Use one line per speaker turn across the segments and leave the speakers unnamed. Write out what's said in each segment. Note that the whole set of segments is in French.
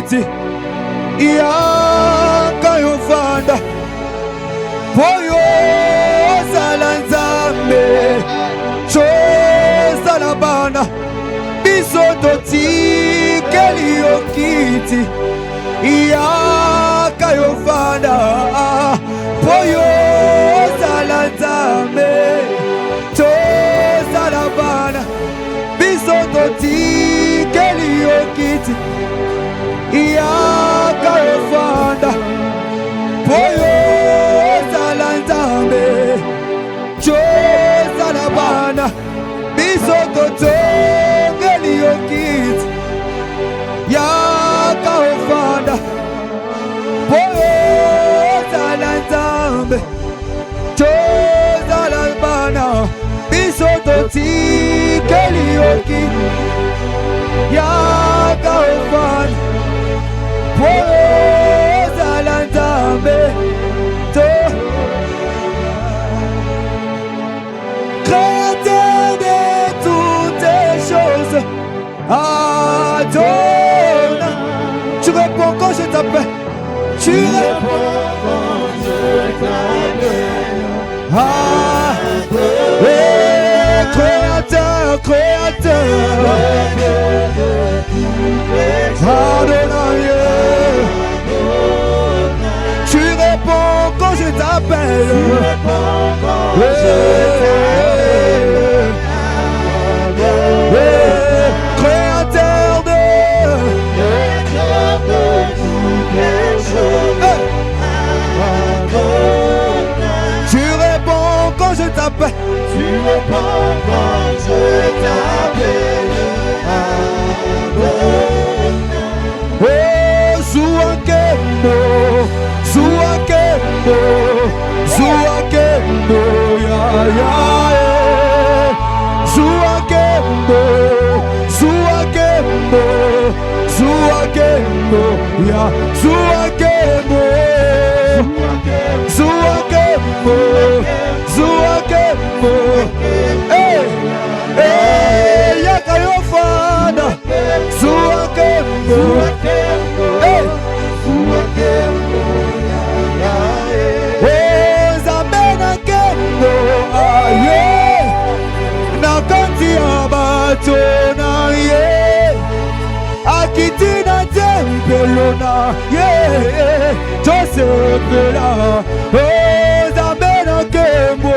kiti yakayofanda poyo salanzambe chosalabana bisototikeli yokiti yakayofanda poyo salanzambe chosalabana bisototikeli yokiti yakayofanda poyo salanzambe chosalabana bisototikeli yokiti yakayofanda poyo salanzambe chosalabana bisototikeli yokiti yakayofanda poyo salanzambe créateur de toutes choses, Adonai. Tu réponds quand je t'appelle. Tu réponds quand je t'appelle. Créateur, créateur, Adonai. Tu réponds quand je t'appelle. Créateur de toutes les choses. Tu réponds quand je t'appelle. Tu réponds quand je t'appelle. Oh, Zouakendo, Zouakendo, Zouakendo, ya ya, Zouakendo, Zouakendo, Zouakendo, ya Zouakendo, Zouakendo, Zouakendo, yakayofanda, Zouakendo, Zamena kendo, aye, nakanti abato na ye, akitina tempelona ye, Joseph la, Zamena kembo,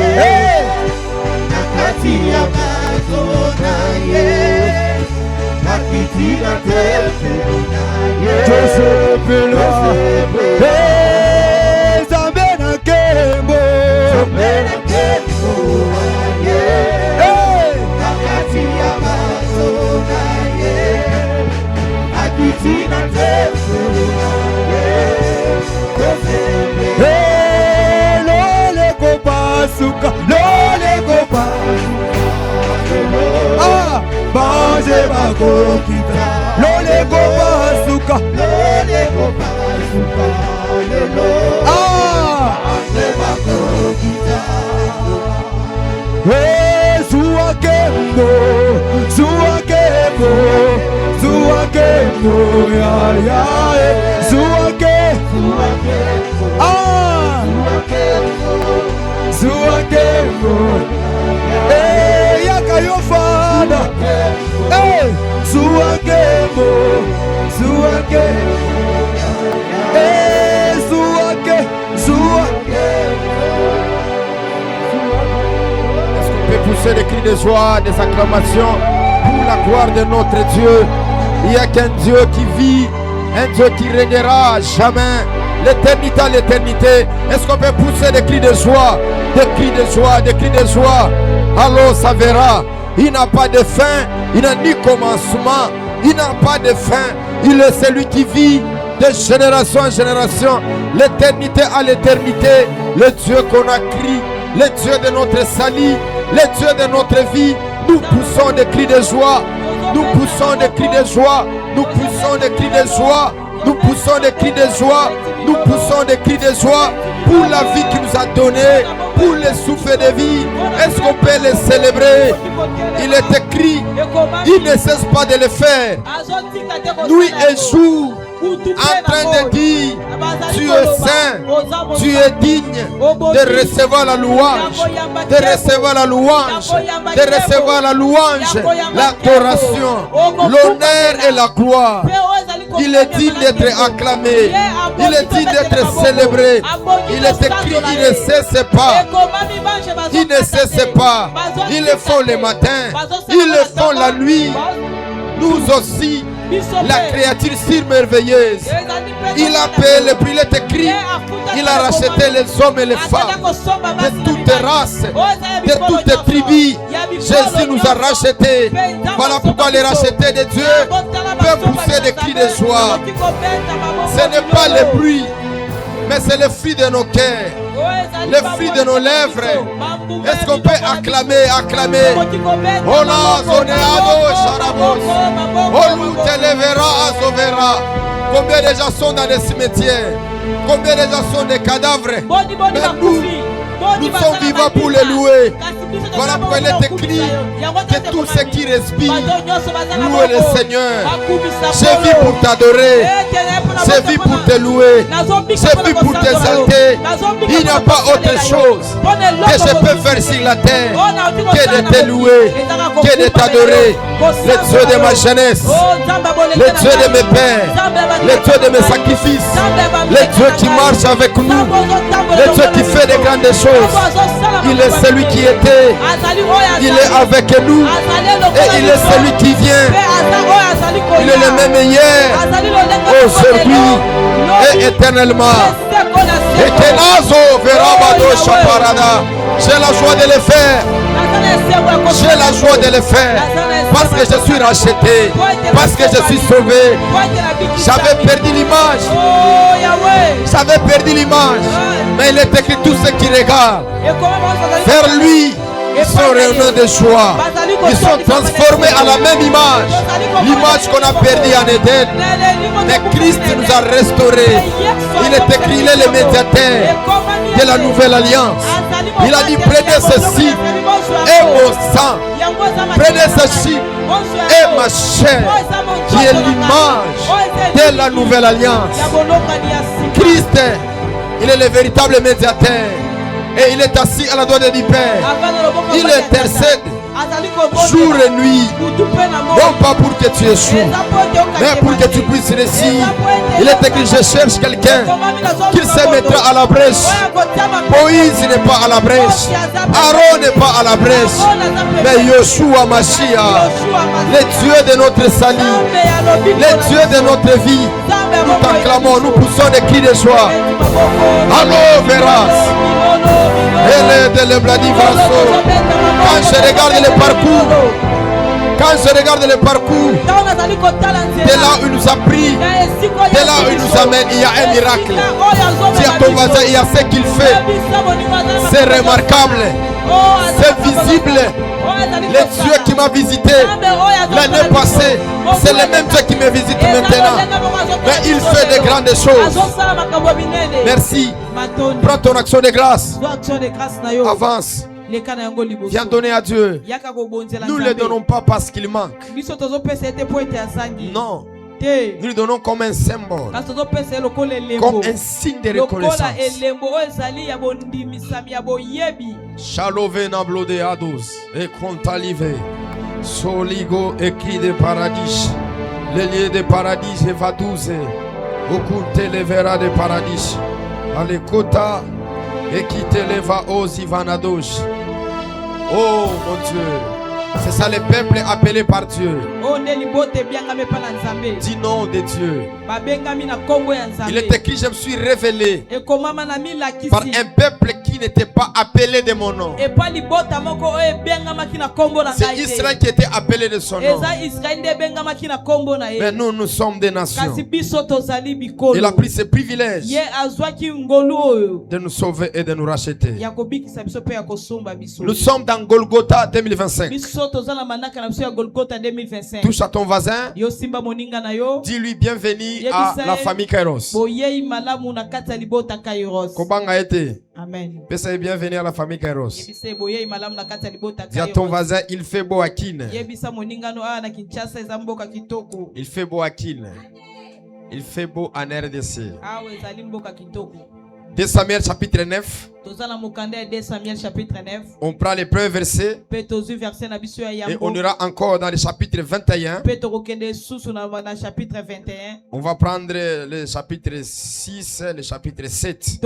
aye, nakati abato na ye, akitina tempelona ye, Joseph la, Zamena kembo, Zamena kembo, aye, nakati abato na ye, akitina tempelona ye, Joseph la, lole kopasuka, lole kopasuka, ah, baje bakokita, lole kopasuka, lole kopasuka, ah, baje bakokita, Zouakendo, Zouakendo, Zouakendo, ya ya, Zouakendo, ah, Zouakendo, yakayofanda, Zouakendo, Zouakendo,
Pousser des cris de joie, des acclamations pour la gloire de notre Dieu. Il n'y a qu'un Dieu qui vit, un Dieu qui régnera jamais, l'éternité à l'éternité. Est-ce qu'on peut pousser des cris de joie, des cris de joie, des cris de joie? Alors ça verra, il n'a pas de fin, il n'a ni commencement, il n'a pas de fin. Il est celui qui vit de génération en génération, l'éternité à l'éternité, le Dieu qu'on a crié, le Dieu de notre salut, le Dieu de notre vie. Nous poussons des cris de joie, nous poussons des cris de joie, nous poussons des cris de joie, nous poussons des cris de joie, nous poussons des cris de joie. pour la vie qu'il nous a donnée, pour le souffle de vie. Est-ce qu'on peut le célébrer? Il est écrit, il ne cesse pas de le faire. Nuit et jour, en train de dire, tu es saint, tu es digne de recevoir la louange, de recevoir la louange, de recevoir la louange, l'adoration, l'honneur et la gloire. Il est digne d'être acclamé, il est digne d'être célébré. Il est écrit, il ne cesse pas, il ne cesse pas. Ils le font le matin, ils le font la nuit. Nous aussi, la créature si merveilleuse. Il a payé le prix, il est écrit. Il a racheté les hommes et les femmes de toutes races, de toutes tribus. Jésus nous a rachetés. Voilà pourquoi les rachetés de Dieu peuvent pousser des cris de joie. Ce n'est pas le bruit, mais c'est le fruit de nos cœurs, le fruit de nos lèvres. Est-ce qu'on peut acclamer? Ola zoneado sharabos. Olu televera azovera. Combien de gens sont dans les cimetières? Combien de gens sont des cadavres? Mais nous sommes vivants pour les louer. Voilà pourquoi il est écrit que tous ceux qui respirent louent le Seigneur. J'ai vu pour t'adorer, j'ai vu pour te louer, j'ai vu pour t'exalter. Il n'y a pas autre chose que je peux faire sur la terre que de te louer, que de t'adorer. Le Dieu de ma jeunesse, le Dieu de mes pères, le Dieu de mes sacrifices, le Dieu qui marche avec nous, le Dieu qui fait de grandes choses. Il est celui qui était, il est avec nous et il est celui qui vient. Il est le même hier, aujourd'hui et éternellement. Et Kenazo Verabado Chaparada. J'ai la joie de le faire. J'ai la joie de le faire. Parce que je suis racheté, parce que je suis sauvé. J'avais perdu l'image. J'avais perdu l'image. Mais il est écrit tous ceux qui regardent vers lui. Ils sont réunis de joie. Ils sont transformés à la même image. L'image qu'on a perdue en Éden. Mais Christ nous a restaurés. Il est écrit, il est le médiateur de la nouvelle alliance. Il a dit, prenez ceci et mon sang. Prenez ceci et ma chair, qui est l'image de la nouvelle alliance. Christ, il est le véritable médiateur. Et il est assis à la droite du Père. Il intercède jour et nuit. Non pas pour que tu échoues, mais pour que tu puisses réussir. Il est écrit, je cherche quelqu'un qui se mettra à la brèche. Moïse n'est pas à la brèche. Aaron n'est pas à la brèche. Mais Yoshua Mashiach, le Dieu de notre salut, le Dieu de notre vie. Nous t'acclamons, nous poussons des cris de joie. Allô, Veras. Elle est de l'Ebladivaso. Quand je regarde le parcours, de là où il nous a pris, de là où il nous amène, il y a un miracle. Dis à ton voisin, il y a ce qu'il fait. C'est remarquable, c'est visible. Le Dieu qui m'a visité l'année passée, c'est le même Dieu qui me visite maintenant. Mais il fait de grandes choses. Merci. Prends ton action de grâce. Avance. Viens donner à Dieu. Nous ne le donnons pas parce qu'il manque. Non. Nous le donnons comme un symbole, comme un signe de reconnaissance. Shalovena blode ados et contalive soligo et qui de paradis, les lieux de paradis et vadouze, beaucoup t'élèvera de paradis, à l'écota et qui t'élèva aux ivanados. Oh mon Dieu. C'est ça le peuple appelé par Dieu. Dis non de Dieu. Il est écrit, je me suis révélé par un peuple qui n'était pas appelé de mon nom. C'est Israël qui était appelé de son nom. Mais nous, nous sommes des nations. Il a pris ce privilège de nous sauver et de nous racheter. Nous sommes dans Golgotha 2025. Touche à ton voisin. Dis-lui bienvenue à la famille Kairos. Kobanga été.
Amen.
Pesa bienvenue à la famille Kairos. Dis à ton voisin, il fait beau à Kin. Il fait beau à Kin. Il fait beau en RDC. 2 Samuel chapitre 9. On prend les premiers versets et on ira encore dans le chapitre 21. On va prendre le chapitre 6, le chapitre 7.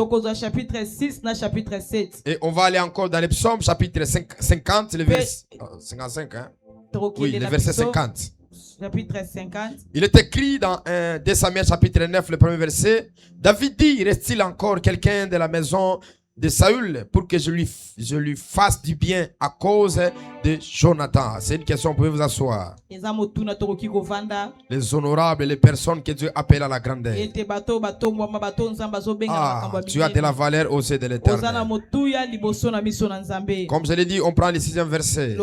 Et on va aller encore dans les psaumes chapitre 50, le verset 55. Hein? Oui, le verset 50.
Chapitre 50.
Il est écrit dans 2 Samuel chapitre 9, le premier verset. David dit, reste-t-il encore quelqu'un de la maison de Saül pour que je lui fasse du bien à cause de Jonathan? C'est une question, vous pouvez vous asseoir. Les honorables, les personnes que Dieu appelle à la grandeur. Ah, tu as de la valeur aux yeux de l'Éternel. Comme je l'ai dit, on prend le 6e verset.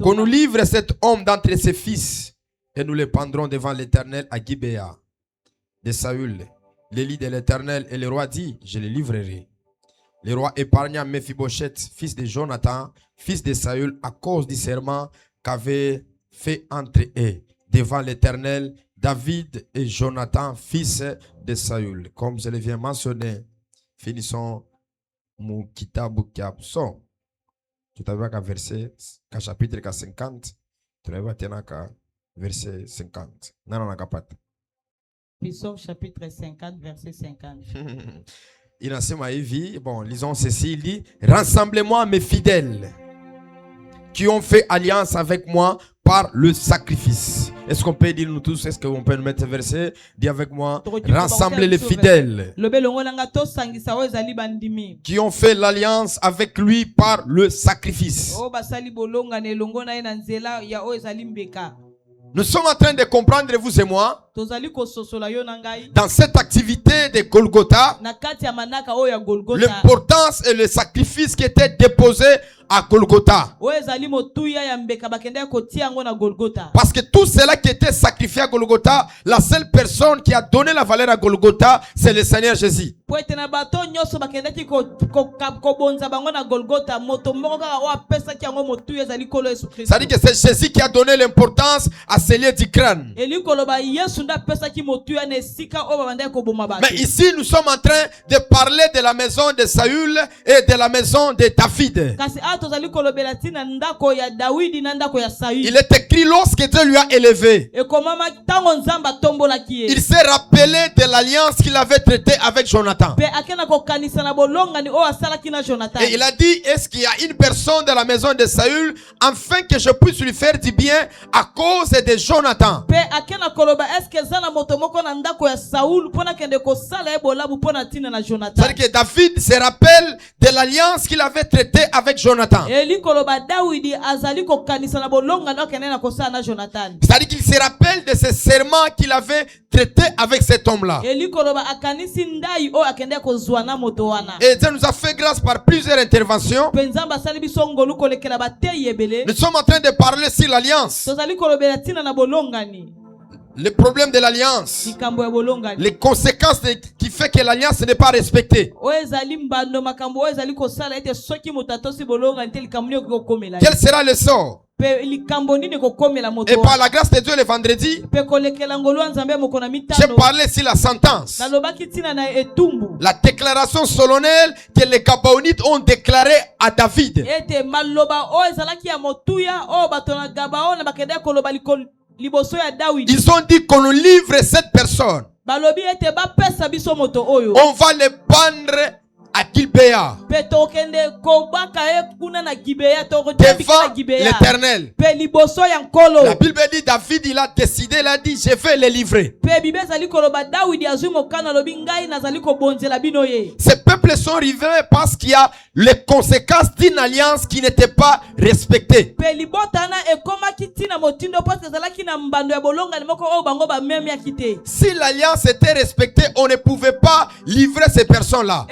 Qu'on nous livre cet homme d'entre ses fils et nous le pendrons devant l'Éternel à Gibéa de Saül. L'élit de l'Éternel, et le roi dit, je le livrerai. Le roi épargna Mephibosheth, fils de Jonathan, fils de Saül, à cause du serment qu'avait fait entre eux devant l'Éternel, David et Jonathan, fils de Saül. Comme je le viens mentionner, finissons mon kitabu kiapso. Tu t'avais qu'à verset, qu'à chapitre 50, tu n'avais qu'à verset 50. Non, non, non, pas.
Psaume chapitre 50, verset 50.
Bon, lisons ceci. Il dit, rassemblez-moi mes fidèles qui ont fait alliance avec moi par le sacrifice. Est-ce qu'on peut dire nous tous, est-ce qu'on peut nous mettre ce verset? Dis avec moi, rassemblez les fidèles qui ont fait l'alliance avec lui par le sacrifice. Nous sommes en train de comprendre, vous et moi, dans cette activité de Golgotha, l'importance et le sacrifice qui était déposé à Golgotha. Parce que tout cela qui était sacrifié à Golgotha, la seule personne qui a donné la valeur à Golgotha, c'est le Seigneur Jésus. C'est-à-dire que c'est Jésus qui a donné l'importance à ce lieu du crâne. Mais ici, nous sommes en train de parler de la maison de Saül et de la maison de David. Il est écrit lorsque Dieu lui a élevé, il s'est rappelé de l'alliance qu'il avait traitée avec Jonathan. Et il a dit, est-ce qu'il y a une personne de la maison de Saül afin que je puisse lui faire du bien à cause de Jonathan? C'est-à-dire que David se rappelle de l'alliance qu'il avait traitée avec Jonathan. C'est-à-dire qu'il se rappelle de ce serment qu'il avait traité avec cet homme-là. Et Dieu nous a fait grâce par plusieurs interventions. Nous sommes en train de parler sur l'alliance. Le problème de l'alliance, les conséquences qui fait que l'alliance n'est pas respectée. Quel sera le sort? Et par la grâce de Dieu, le vendredi, j'ai parlé sur la sentence, la déclaration solennelle que les Gabaonites ont déclarée à David. Ils ont dit qu'on nous livre cette personne. On va les prendre à Gibéa devant l'Éternel. La Bible dit David, il a décidé, il a dit je vais les livrer. Ces peuples sont arrivés parce qu'il y a les conséquences d'une alliance qui n'était pas respectée. Si l'alliance était respectée, on ne pouvait pas livrer ces personnes-là.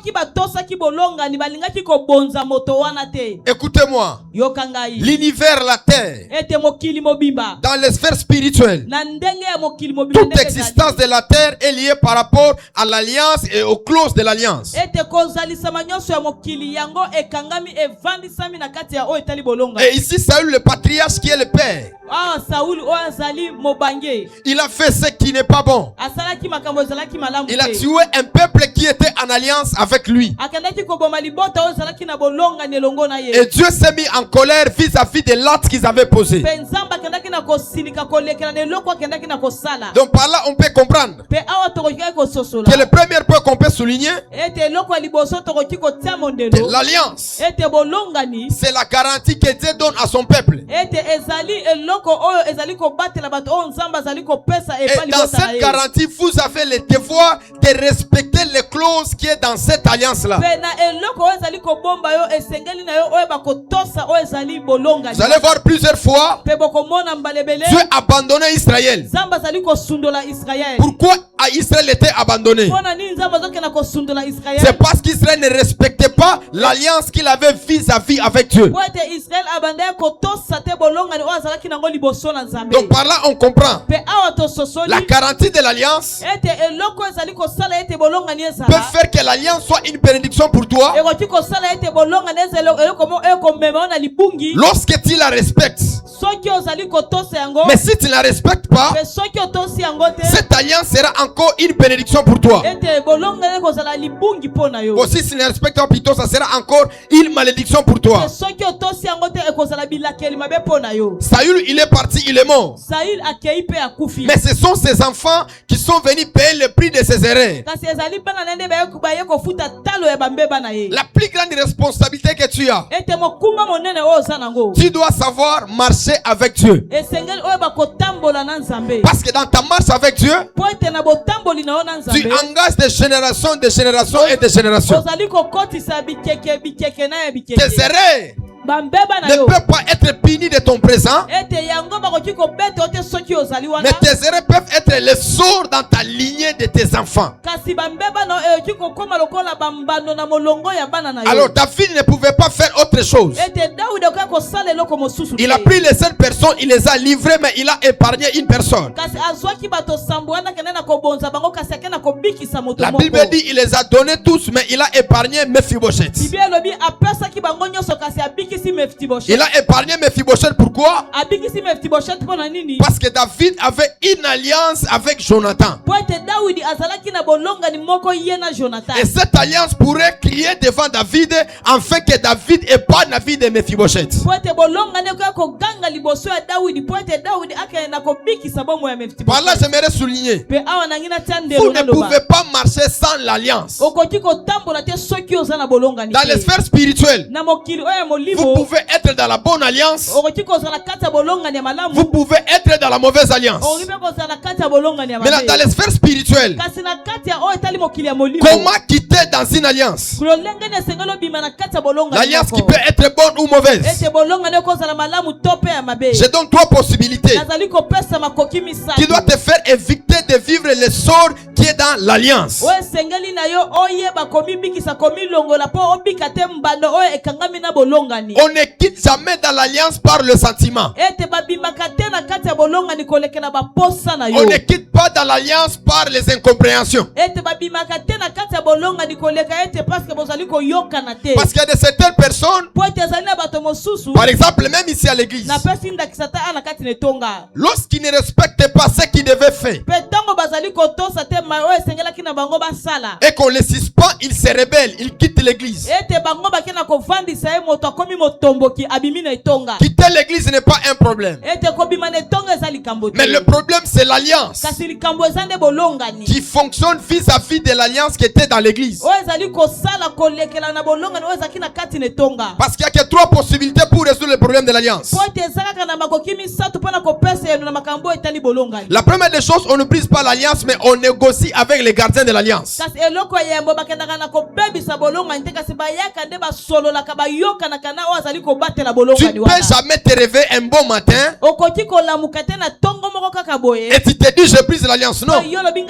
soki batosaki bolongani balingaki kobonza moto wana te.
Écoutez-moi.
Yoka ngai.
L'univers, la terre,
Ete mokili mobimba.
dans les sphères spirituelles,
Na ndenge ya mokili mobimba
toute
ndenge
existence de la terre est liée par rapport à l'alliance et aux clauses de l'alliance.
ete kozalisama nyonso ya mokili yango ekangami evandisami na kati ya oyo etali bolonga.
Et ici, Saül, le patriarche qui est le père,
Ah, Saoul oyo azali mobange.
il a fait ce qui n'est pas bon.
Asalaki makambo ezalaki malamu
Il a
te.
tué un peuple qui était en alliance avec lui.
Akendaki koboma libota oyo ezalaki na bolongani elongo na
Et
ye.
Dieu s'est mis en colère vis-à-vis de l'acte qu'ils avaient posé.
Pe nzambe akendaki na kosilika kolekela na eloko akendaki na kosala.
Donc par là, on peut comprendre
Pe awa tokoki kososola.
que le premier point qu'on peut souligner,
Ete eloko ya liboso tokoki kotia
c'est
mondelo.
l'alliance.
Ete bolongani.
C'est la garantie que Dieu donne à son peuple.
Ete ezali eloko oyo ezali kobatela bato oyo nzambe azali kopesa
Et
epa
dans
libota na
cette
ye.
garantie, vous avez le devoir de respecter les clauses qui est dans cette alliance-là.
Pe na eloko oyo ezali kobomba yo esengeli na yo oyo bakotosa oyo ezali bolongani.
Vous allez voir plusieurs fois,
Pe bokomona mbalebele.
Dieu a abandonné Israël.
Nzambe azali kosundola Israël.
Pourquoi Israël était abandonné?
Mpona nini nzambe azokenda kosundola Israël?
C'est parce qu'Israël ne respectait pas l'alliance qu'il avait vis-à-vis avec Dieu.
Po ete Israël abandaki kotosa te bolongani oyo azalaki nango liboso na Nzambe.
Donc par là, on comprend
Pe awa tososoli
la garantie de l'alliance
ete eloko ezali kosala ete bolongani
peut
ezala.
faire que l'alliance soit une bénédiction pour toi
Ekoki kosala ete bolongani ezala eloko mo ekomema yo na libungi.
lorsque tu la respectes.
Soki ozali kotosa yango.
Mais si tu ne la respectes pas,
Pe soki otosi yango te.
cette alliance sera encore une bénédiction pour toi.
Ete bolongani ekozala libungi mpo na yo.
Aussi, si tu ne la respectes pas plutôt, ça sera encore une malédiction pour toi.
Pe soki otosi yango te ekozala bilakeli mabe mpo na yo.
Saül, il est parti, il est mort.
Saül akei pe akufi.
Mais ce sont ses enfants qui sont venus payer le prix de ses erreurs.
Kasi ezali bana nende baye kofuta talo ya bambeba na ye.
La plus grande responsabilité que tu as,
Ete mokumba monene oyo oza nango.
tu dois savoir marcher avec Dieu.
Esengeli oyo bakotambola na Nzambe.
Parce que dans ta marche avec Dieu,
Po ete na botamboli na yo na
tu
Nzambe.
engages des générations et des générations.
Ozali kokotisa bikeke na ya
Tes
bikeke.
erreurs
Bambeba na
ne
yo.
peuvent pas être punies de ton présent,
Ete yango bakoki kobeta ote soki ozali wana.
mais tes erreurs peuvent être les sorts dans ta lignée de tes enfants.
Kasi bambeba na yo ekoki kokoma lokola bambando na molongo ya bana na yo.
Alors David ne pouvait pas faire autre chose.
Ete Daudi okoki kosala eloko mosusu te.
Il a pris les 7 personnes, il les a livrées, mais il a épargné une personne.
Kasi azwaki bato sambo wana kende na kobonza bango kasi akende na kobikisa moto
La
moko.
Bible dit il les a donnés tous, mais il a épargné Mephibosheth.
Biblia elobi apesaki bango nyonso kasi abikisi Mefiboshet.
Il a épargné Mephibosheth, pourquoi?
Abikisi Mefiboshet mpona nini?
Parce que David avait une alliance avec Jonathan.
Po ete Dawidi azalaki na bolongani moko ye na Jonathan.
Et cette alliance pourrait crier devant David afin que David épargne la vie de Mephibosheth.
Po ete bolongani ekoki koganga liboso ya Dawidi po ete Dawidi akende na kobikisa bomo ya
Par là,
Mefiboshet.
j'aimerais souligner,
Pe awa nangi natia
vous
ndelo
ne
naloba.
pouvez pas marcher sans l'alliance.
Okoki kotambola te soki oza na bolongani
Dans les
te.
sphères spirituelles,
Na mokili oyo ya
vous
molimo
pouvez être dans la bonne alliance,
okoki kozala kati ya bolongani ya
vous
malamu.
pouvez être dans la mauvaise alliance.
Okoki mpe kozala kati ya bolongani ya
Mais dans
mabe.
les sphères spirituelles,
Kasi na kati ya oyo etali mokili ya molimo.
comment quitter dans une alliance?
Kulolenge ne sengeli obima na kati ya bolongani
L'alliance qui
moko.
peut être bonne ou mauvaise.
Ete bolongani ekozala malamu to pe ya mabe.
Je donne 3 possibilités
Nazali kopesa makoki misatu.
qui doivent te faire éviter de vivre le sort qui est dans l'alliance.
Oyo esengeli na yo oyeba komibikisa komilongola po obika te mbando oyo ekangami na bolongani.
On ne quitte jamais dans l'alliance par le sentiment.
Ete babimaka te na kati ya bolongani kolekela baposa na
On
yo.
ne quitte pas dans l'alliance par les incompréhensions.
Ete babimaka te na kati ya bolongani koleka ete paske bozali koyokana te.
Parce qu'il y a de certaines personnes,
Po ete ezali na bato mosusu
par exemple, même ici à l'église,
na pesi ndakisa ta ana kati na etonga.
lorsqu'ils ne respectent pas ce qu'ils devaient faire
Pe ntango bazali kotosa te ma oyo esengelaki na bango basala.
et qu'on les suspend, ils se rebellent, ils quittent l'église.
Ete bango bake na kovandisa ye moto akomi motomboki abimi na etonga.
Quitter l'église n'est pas un problème.
Ete kobima na etonga eza likambo te.
Mais le problème, c'est l'alliance
Kasi likambo eza nde bolongani.
qui fonctionne vis-à-vis de l'alliance qui était dans l'église.
Oyo ezali kosala kolekela na bolongani oyo ezalaki na kati na etonga.
Parce qu'il y a que 3 possibilités pour résoudre le problème de l'alliance.
Po ete eza kaka na makoki misatu mpona kopesa yeno na makambo oyo etali bolongani.
La première des choses, on ne brise pas l'alliance, mais on négocie avec les gardiens de l'alliance.
Kasi eloko ya yembo bakendaka na kobebisa bolongani te kasi bayaka nde basololaka bayokanaka na oyo azali kobatela
Tu
bolongani
ne peux
wana.
jamais te réveiller un bon matin
Okoki kolamuka te na tongo moko kaka boye.
et tu te dis je brise l'alliance. Non.
Yo lobi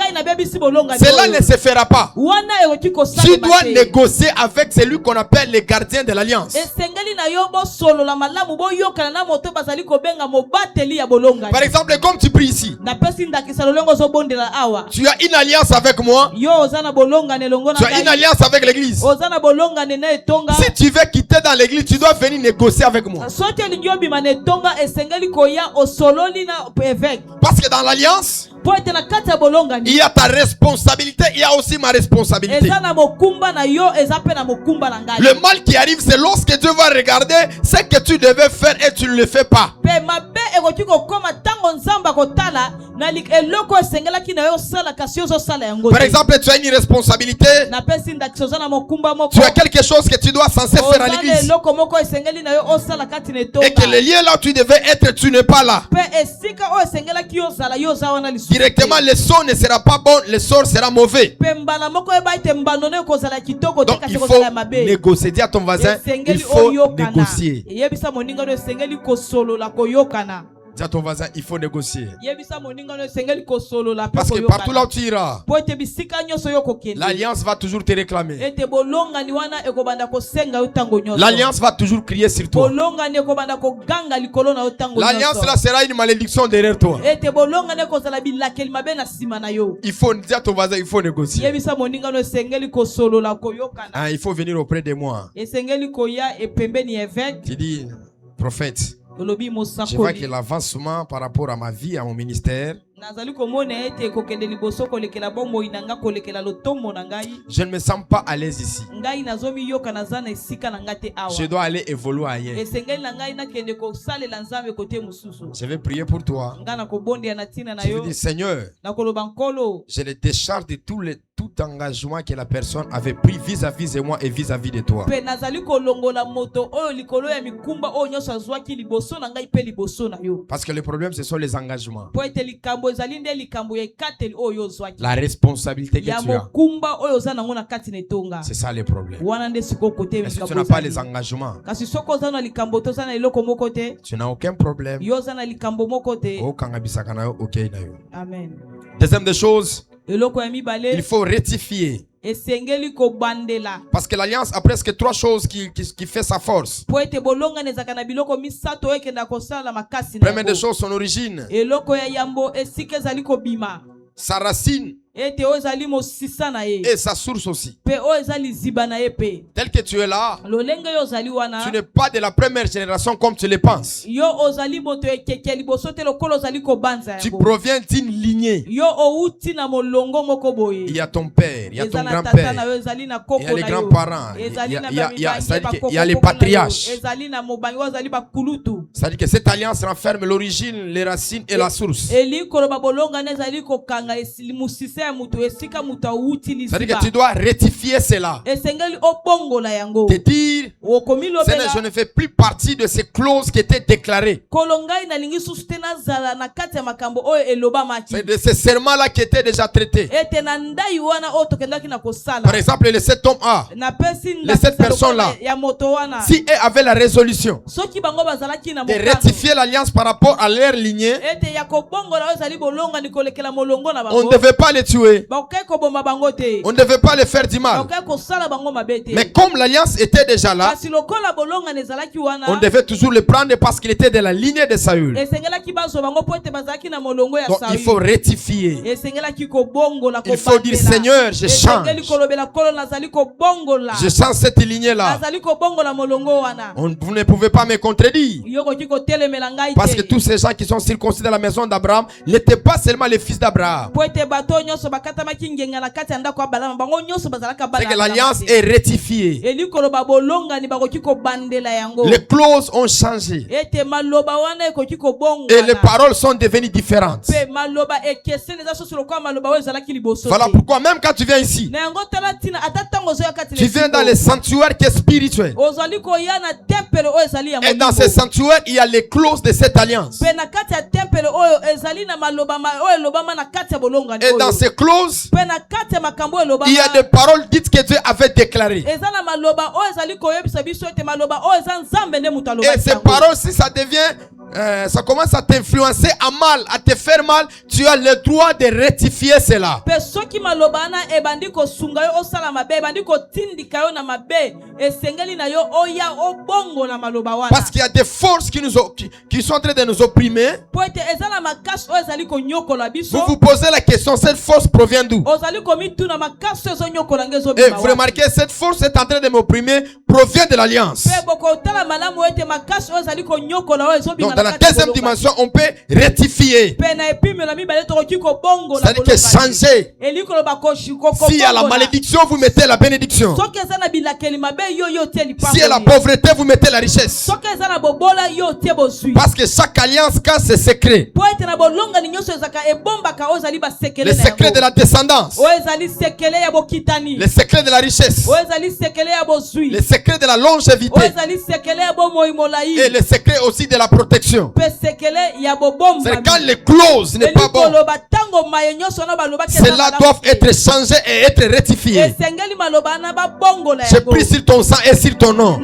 Cela ne se fera pas. Tu dois négocier avec celui qu'on appelle les gardiens de l'alliance. Par exemple, comme tu pries ici, tu as une alliance avec moi, tu as une alliance avec l'église. Si tu veux quitter dans l'église, tu dois venir négocier avec moi. Parce que dans l'alliance, il y a ta responsabilité, il y a aussi ma responsabilité. Le mal qui arrive, c'est lorsque Dieu va regarder ce que tu devais faire et tu ne le fais pas. Par exemple, tu as une responsabilité, tu as quelque chose que tu dois censé faire à l'église, et que le lieu là où tu devais être, tu n'es pas là. Directement, le son ne sera pas bon, le son sera mauvais. Donc il faut négocier. Dis à ton voisin, il faut négocier. Dis à ton voisin, il faut négocier. Parce que partout là où tu iras, l'alliance va toujours te réclamer. L'alliance va toujours crier sur toi. L'alliance là sera une malédiction derrière toi. Il faut dire à ton voisin, il faut négocier. Ah, il faut venir auprès de moi. Tu dis, prophète, je vois que l'avancement par rapport à ma vie, à mon ministère, je ne me sens pas à l'aise ici. Je dois aller évoluer ailleurs. Je vais prier pour toi. Je vais dire, Seigneur, je le décharge de tout engagement que la personne avait pris vis-à-vis de moi et vis-à-vis de toi. Parce que le problème, ce sont les engagements. La responsabilité que tu as. C'est ça le problème. Et si tu n'as pas les engagements, tu n'as aucun problème.
Amen.
Deuxième des choses, il faut rectifier. Parce que l'alliance a presque trois choses qui fait sa force. Première des choses, son origine, sa racine et sa source aussi. Tel que tu es là, tu n'es pas de la première génération comme tu le penses. Tu proviens d'une lignée. Il y a ton père, il y a ton grand-père, il y a les grands-parents, il y a les patriarches. C'est-à-dire que cette alliance renferme l'origine, les racines et la source. C'est-à-dire que tu dois rectifier cela. Te dire, je ne fais plus partie de ces clauses qui étaient déclarées. C'est de ces serments-là qui étaient déjà traités. Par exemple, les 7 hommes A, les 7 personnes-là, si elles avaient la résolution de rectifier l'alliance par rapport à leur lignée, on ne devait pas les tuer. On ne devait pas les faire du mal. Mais comme l'alliance était déjà là, on devait toujours le prendre parce qu'il était de la lignée de Saül. Donc il faut rectifier. Il faut dire, Seigneur, je change. Je change cette lignée-là. Vous ne pouvez pas me contredire. Parce que tous ces gens qui sont circoncis dans la maison d'Abraham n'étaient pas seulement les fils d'Abraham. C'est que l'alliance est rectifiée. Les clauses ont changé. Et les paroles sont devenues différentes. Voilà pourquoi même quand tu viens ici, tu viens dans les sanctuaires qui est spirituel. Et dans ces sanctuaires, il y a les clauses de cette alliance. Et dans ces clauses, il y a des paroles dites que Dieu avait déclarées. Et ces paroles, si ça devient ça commence à t'influencer à mal, à te faire mal, tu as le droit de rectifier cela.
Soki maloba na ebandi kosunga yo osala mabe ebandi kotindika yo na mabe esengeli na yo oya obongo na maloba wana.
Parce qu'il y a des forces qui sont en train de nous opprimer.
Po ete ezala makasi oyo ezali konyokola biso.
Vous vous posez la question, cette force provient d'où?
Ozali komituna makasi ezonyokola ngezo
Et vous remarquez, cette force est en train de m'opprimer provient de l'alliance.
Pe boko tala malamu ete makasi oyo ezali konyokola oyo ezobina.
Donc dans la deuxième dimension, on peut rectifier.
Pe na epime na mibale tokoki kobongo na.
C'est-à-dire que changer. Si à la malédiction, vous mettez la bénédiction. Si à la pauvreté, vous mettez la richesse. Parce que chaque alliance casse ses secrets. Les secrets de la descendance. Les secrets de la richesse. Les secrets de la longévité. Et les secrets aussi de la protection. C'est quand les clauses n'est pas bon. Cela doit être changé et être rectifié. J'ai pris sur ton sang et sur ton nom.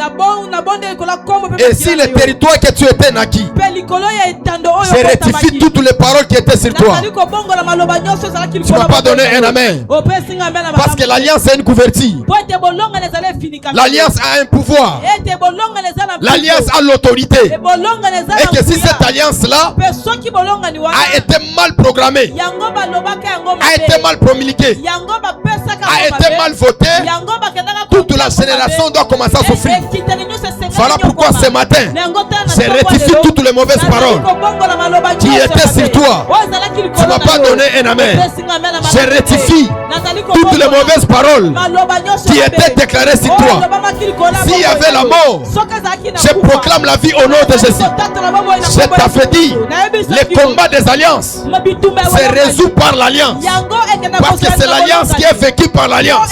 Et si le territoire que tu étais naquis, je rectifie toutes les paroles qui étaient sur toi. Tu ne vas pas donner un amen. Parce que l'alliance a une couverture. L'alliance a un pouvoir. L'alliance a l'autorité. Et que si cette alliance-là a été mal programmée, a été mal promulguée, a été mal votée, toute la génération doit commencer à souffrir. Voilà pourquoi ce matin, je rectifie toutes les mauvaises paroles qui étaient sur toi. Tu ne vas pas donner un amen. Je rectifie toutes les mauvaises paroles qui étaient déclarées sur toi. S'il y avait la mort, je proclame la vie au nom de Jésus. Je t'avais dit, le combat des alliances se résout par l'alliance. Parce que c'est l'alliance qui est vécue par l'alliance.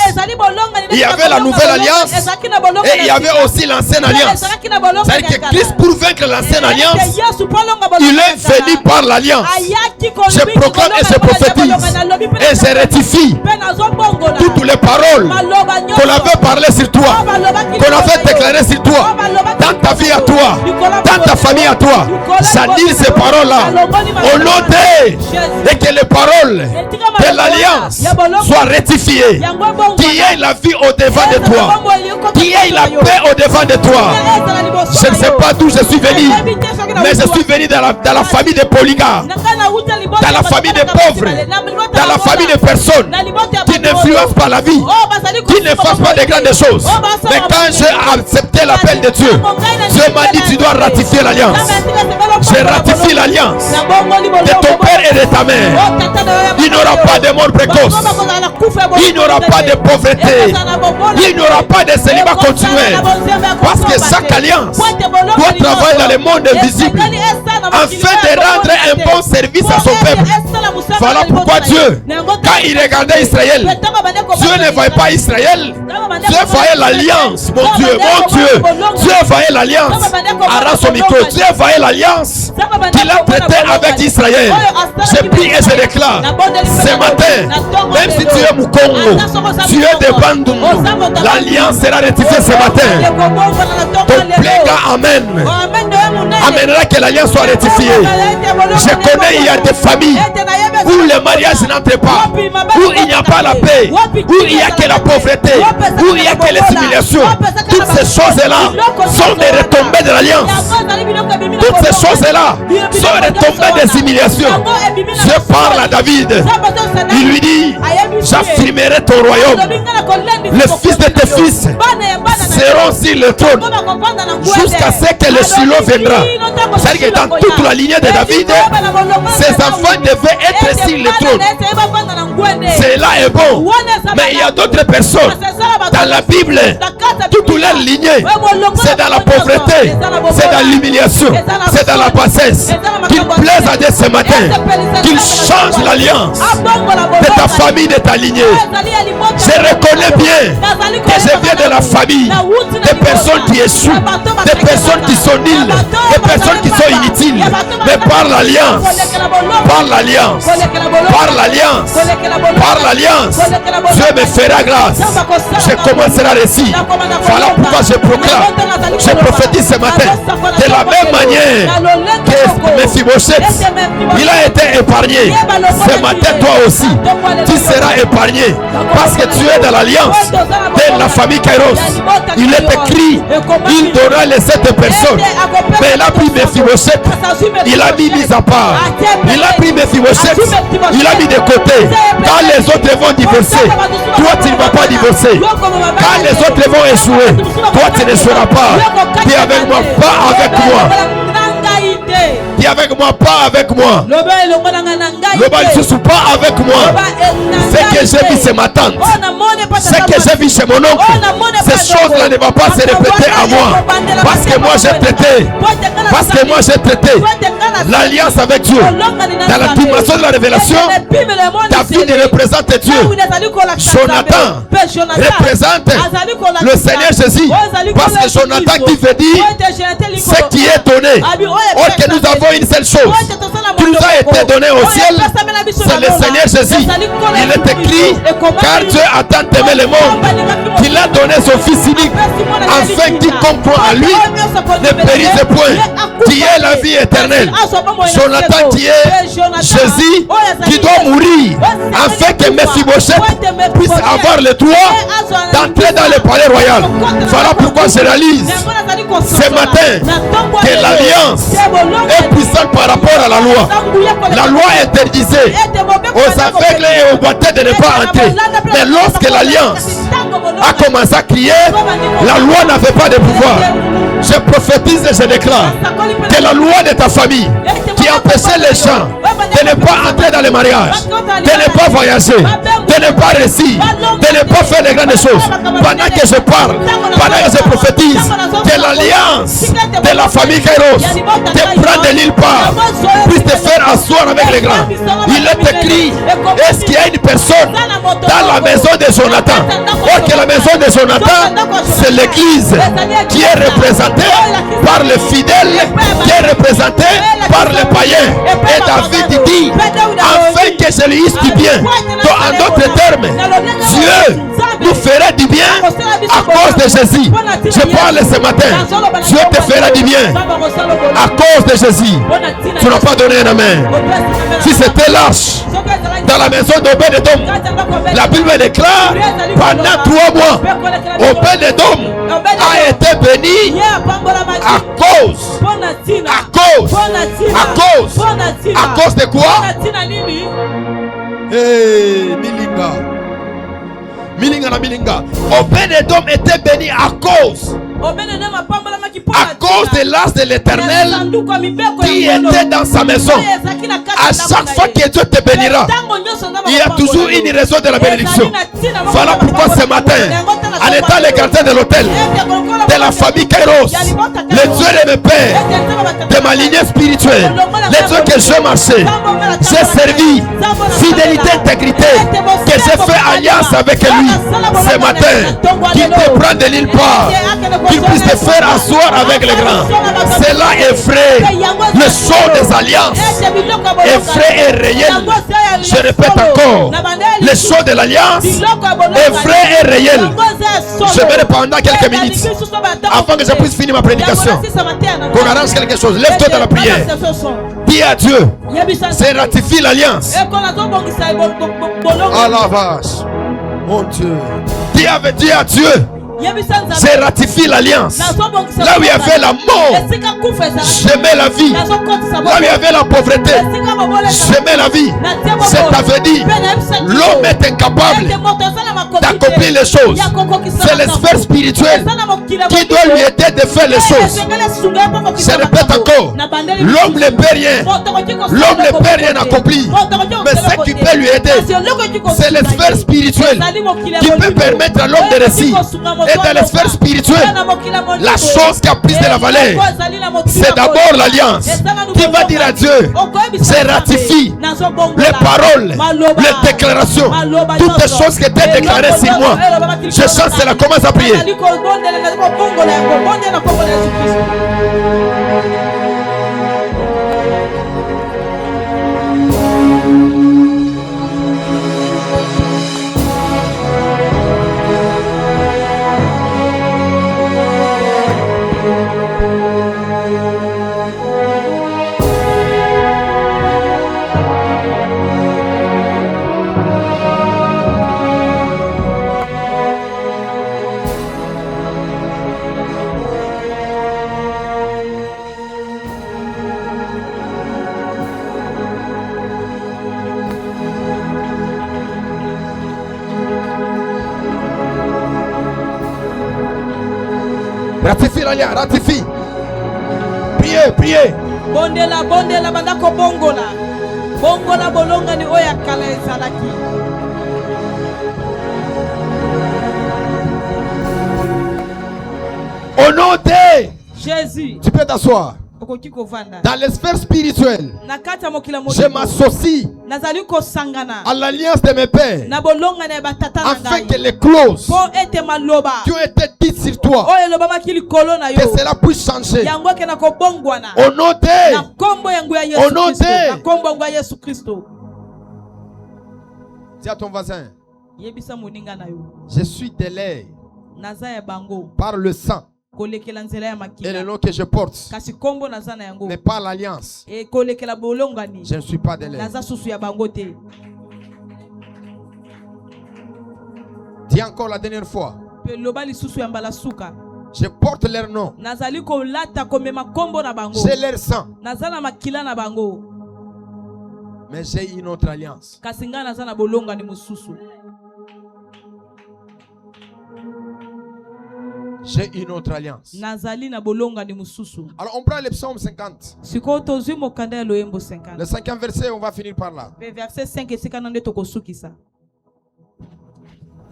Il y avait la nouvelle alliance et il y avait aussi l'ancienne alliance. C'est-à-dire que Christ, pour vaincre l'ancienne alliance, il est venu par l'alliance. Je proclame et je prophétise et je rectifie toutes les paroles qu'on avait parlé sur toi, qu'on avait déclaré sur toi, dans ta vie à toi, dans ta famille à toi. J'annule ces paroles-là au nom de, et que les paroles de l'alliance soient rectifiées. Qui ait la vie au devant de toi, qui ait la paix au devant de toi. Je ne sais pas d'où je suis venu, mais je suis venu dans la famille des polygames, dans la famille des pauvres, dans la famille des personnes qui n'influencent pas la vie, qui ne fassent pas de grandes choses. Mais quand j'ai accepté l'appel de Dieu, Dieu m'a dit tu dois ratifier l'alliance. Je ratifie l'alliance de ton père et de ta mère. Il n'y aura pas de mort précoce, il n'y aura pas de pauvreté, il n'y aura pas de célibat continuel. Parce que chaque alliance doit travailler dans le monde invisible afin de rendre un bon service à son peuple. Voilà pourquoi Dieu, quand il regardait Israël, Dieu ne voyait pas Israël, Dieu voyait l'alliance. Mon Dieu, Dieu voyait l'alliance. Arrête son micro. Dieu voyait l'alliance qu'il a traité avec Israël. Je prie et je déclare ce matin, même si tu es Mukongo, tu es de Bandundu, l'alliance sera rectifiée ce matin. Ton pléga, amen, amènera que l'alliance soit rectifiée. Je connais, il y a des familles où le mariage n'entre pas, où il n'y a pas la paix, où il n'y a que la pauvreté, où il n'y a que les humiliations. Toutes ces choses-là sont des retombées de l'alliance. Toutes ces choses-là sont retombées des humiliations. Je parle à David. Il lui dit, j'affirmerai ton royaume. Les fils de tes fils seront sur le trône jusqu'à ce que le Shiloh viendra. C'est-à-dire que dans toute la lignée de David, ses enfants devaient être sur le trône. Cela est bon. Mais il y a d'autres personnes dans la Bible, toute leur lignée, c'est dans la pauvreté, c'est dans l'humiliation, c'est dans la bassesse. Qu'il plaise à Dieu ce matin, qu'il change l'alliance de ta famille, de ta lignée. Je reconnais bien que je viens de la famille des personnes qui échouent, des personnes qui sont nulles, des personnes qui sont inutiles. Mais par l'alliance, par l'alliance, par l'alliance, par l'alliance, Dieu me fera grâce. Je commencerai à réciter. Voilà pourquoi je proclame, je prophétise ce matin. De la même manière que Mephibosheth, il a été épargné. Ce matin, toi aussi, tu seras épargné. Parce que tu es dans l'alliance de la famille Kairos. Il est écrit, il donnera les 7 personnes. Mais il a pris Mephibosheth, il a mis à part. Il a pris Mephibosheth, il a mis de côté. Quand les autres vont divorcer, toi tu ne vas pas divorcer. Quand les autres vont échouer, toi tu n'échoueras pas. Dis avec moi, pas avec moi. Dis avec moi, pas avec moi. Le bal ne se pas avec moi. Ce que j'ai vu, c'est ma tante. Ce que j'ai vu chez mon oncle, ces choses-là ne vont pas se répéter à moi. Parce que moi j'ai traité. Parce que moi j'ai traité l'alliance avec Dieu. Dans la dimension de la révélation, David représente Dieu. Jonathan représente le Seigneur Jésus. Parce que Jonathan qui veut dire ce qui est donné. Or que nous avons une seule chose qui nous a été donnée au ciel, c'est le Seigneur Jésus. Il est écrit, car Dieu a tant aimé le monde qu'il a donné son Fils unique, afin qu'il comprend à lui ne périsse point, qui est la vie éternelle. Jonathan qui est Jésus, qui doit mourir, afin que Mephibosheth puisse avoir le droit d'entrer dans le palais royal. Voilà pourquoi je réalise ce matin que l'alliance est puissante par rapport à la loi. La loi interdisait aux aveugles et aux boiteux de ne pas entrer. Mais lorsque l'alliance a commencé à crier, la loi n'avait pas de pouvoir. Je prophétise et je déclare que la loi de ta famille qui empêchait les gens de ne pas entrer dans le mariage, de ne pas voyager, de ne pas réussir, de ne pas faire les grandes choses, pendant que je parle, pendant que je prophétise que l'alliance de la famille Kairos te prend de l'île part, puisse te faire asseoir avec les grands. Il est écrit, est-ce qu'il y a une personne dans la maison de Jonathan? Or que la maison de Jonathan, c'est l'église qui est représentée par les fidèles, qui est représentée par les païens. Et David dit, afin que je lui dise du bien. Donc, en d'autres termes, Dieu nous ferait du bien à cause de Jésus. Je parle ce matin, Dieu te fera du bien à cause de Jésus. Tu n'as pas donné un amen. Si c'était l'arche dans la maison d'Obed-Edom, la Bible déclare, pendant 3 mois, Obed-Edom a été béni à cause de quoi? Milinga. Obed-Edom était béni à cause de l'as de l'Éternel qui était dans sa maison. À chaque fois que Dieu te bénira, il y a toujours une raison de la bénédiction. Voilà pourquoi ce matin, en étant le gardien de l'hôtel de la famille Kairos, le Dieu de mes pères, de ma lignée spirituelle, le Dieu que j'ai marché, j'ai servi, fidélité, intégrité, que j'ai fait alliance avec lui ce matin, qu'il te prend de l'île part, qu'il puisse te faire asseoir avec les grands. Cela effraie le son des alliances, effraie et réel. Je répète encore, le son de l'alliance, effraie et réel. Je vais pendant quelques minutes, avant que je puisse finir ma prédication, qu'on arrange quelque chose. Lève-toi dans la prière. Dis à Dieu, c'est ratifie l'alliance. À la vache, mon Dieu. Dis à Dieu, j'ai ratifié l'alliance. Là où il y avait la mort, je mets la vie. Là où il y avait la pauvreté, je mets la vie. C'est-à-dire dire, l'homme est incapable d'accomplir les choses. C'est les sphères spirituelles qui doivent lui aider de faire les choses. Je répète encore, l'homme ne peut rien. L'homme ne peut rien accomplir. Mais ce qui peut lui aider, c'est les sphères spirituelles qui peut permettre à l'homme de réussir. Et dans les sphères spirituelles, la chose qui a plus de la valeur, c'est d'abord l'alliance. Qui va dire à Dieu, je ratifie les paroles, les déclarations, toutes les choses qui étaient déclarées sur moi. Je chante cela, commence à prier. Ratifie l'alliance, ratifie. Priez, priez.
Bondela bondela bandako bongola. Bongola bolonga ni oya kala ezalaki.
Au nom de
Jésus.
Tu peux t'asseoir.
Okoki kovanda.
Dans les sphères spirituelles,
Na kati ya mokila
je
molimo.
m'associe
Nazali kosangana.
à l'alliance de mes pères
Na bolonga na batata na
afin
ngai.
que les clauses
Po ete maloba.
qui ont été dites sur toi,
Oyo loba makili kolo na yo.
que cela puisse changer.
Yango ke na kobongwana.
Au nom
Na
de
kombo yangu ya
Au
Yesu
nom
Kristo.
de-
Na kombo yangu ya Yesu Kristo.
Dis à ton voisin,
Yebisa moninga na yo.
je suis de l'air
Naza ya bango.
par le sang
Kolekela nzela ya
et le
makila.
nom que je porte,
Kasi kombo naza na yango.
mais pas l'alliance.
E kolekela bolongani.
Je ne suis pas de l'air.
Naza susu ya bango te.
Dis encore la dernière fois,
Pe loba lisusu ya mbala suka.
je porte leur nom,
Nazali kolata komema kombo na bango.
j'ai leur sang,
Naza na makila na bango.
mais j'ai une autre alliance.
Kasi nga naza na bolongani mosusu.
J'ai une autre alliance.
Nazali na bolongani mosusu.
Alors on prend le psaume 50.
Sikoyo tozwi mokanda ya loyembo 50.
Le 5e verset, on va finir par là.
Pe verset 5 esika na nde tokosukisa.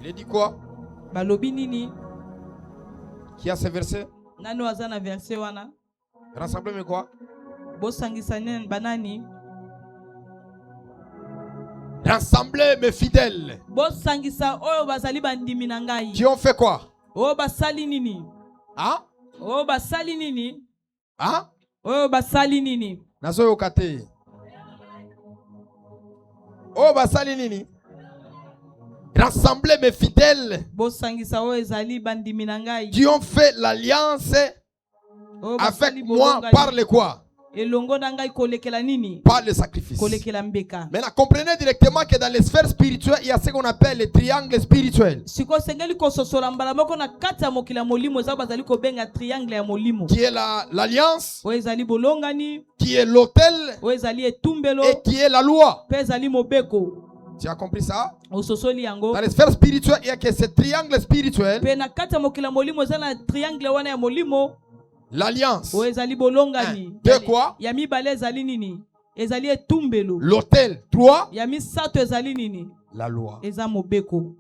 Il dit quoi?
Balobi nini?
Qui a ce verset?
Nani waza na verset wana?
Rassemblez mais quoi?
Bosangisa nini banani?
Rassemblez mes fidèles
Bosangisa oyo bazali bandimi na ngai.
qui ont fait quoi?
Oyo basali nini?
Hein?
Oyo basali nini?
Hein?
Oyo basali nini?
Nazo yokate. Oh basali nini? Rassemblez mes fidèles
Bosangisa oyo ezali bandimi na ngai.
qui ont fait l'alliance
Oyo
avec
basali
moi
bolonga
par le quoi?
elongo na ngai kolekela nini?
Par le sacrifice.
Kolekela mbeka.
Maintenant, comprenez directement que dans les sphères spirituelles, il y a ce qu'on appelle les triangles spirituels.
Siko sengeli kososola mbala moko na kati ya mokila molimo eza bazali kobenga triangle ya molimo.
Qui est l'alliance,
Oyo ezali bolongani,
qui est l'autel
oyo ezali etumbelo,
et qui est la loi.
pe ezali mobeko.
Tu as compris ça?
Ososoli yango.
Dans les sphères spirituelles, il y a que ce triangle spirituel,
Pe na kati ya mokila molimo eza na triangle wana ya molimo.
l'alliance,
Oyo ezali bolongani.
de quoi?
Ya mibale ezali nini? Ezali etumbelo.
L'autel, 3,
Ya misato ezali nini?
la loi.
Eza mobeko.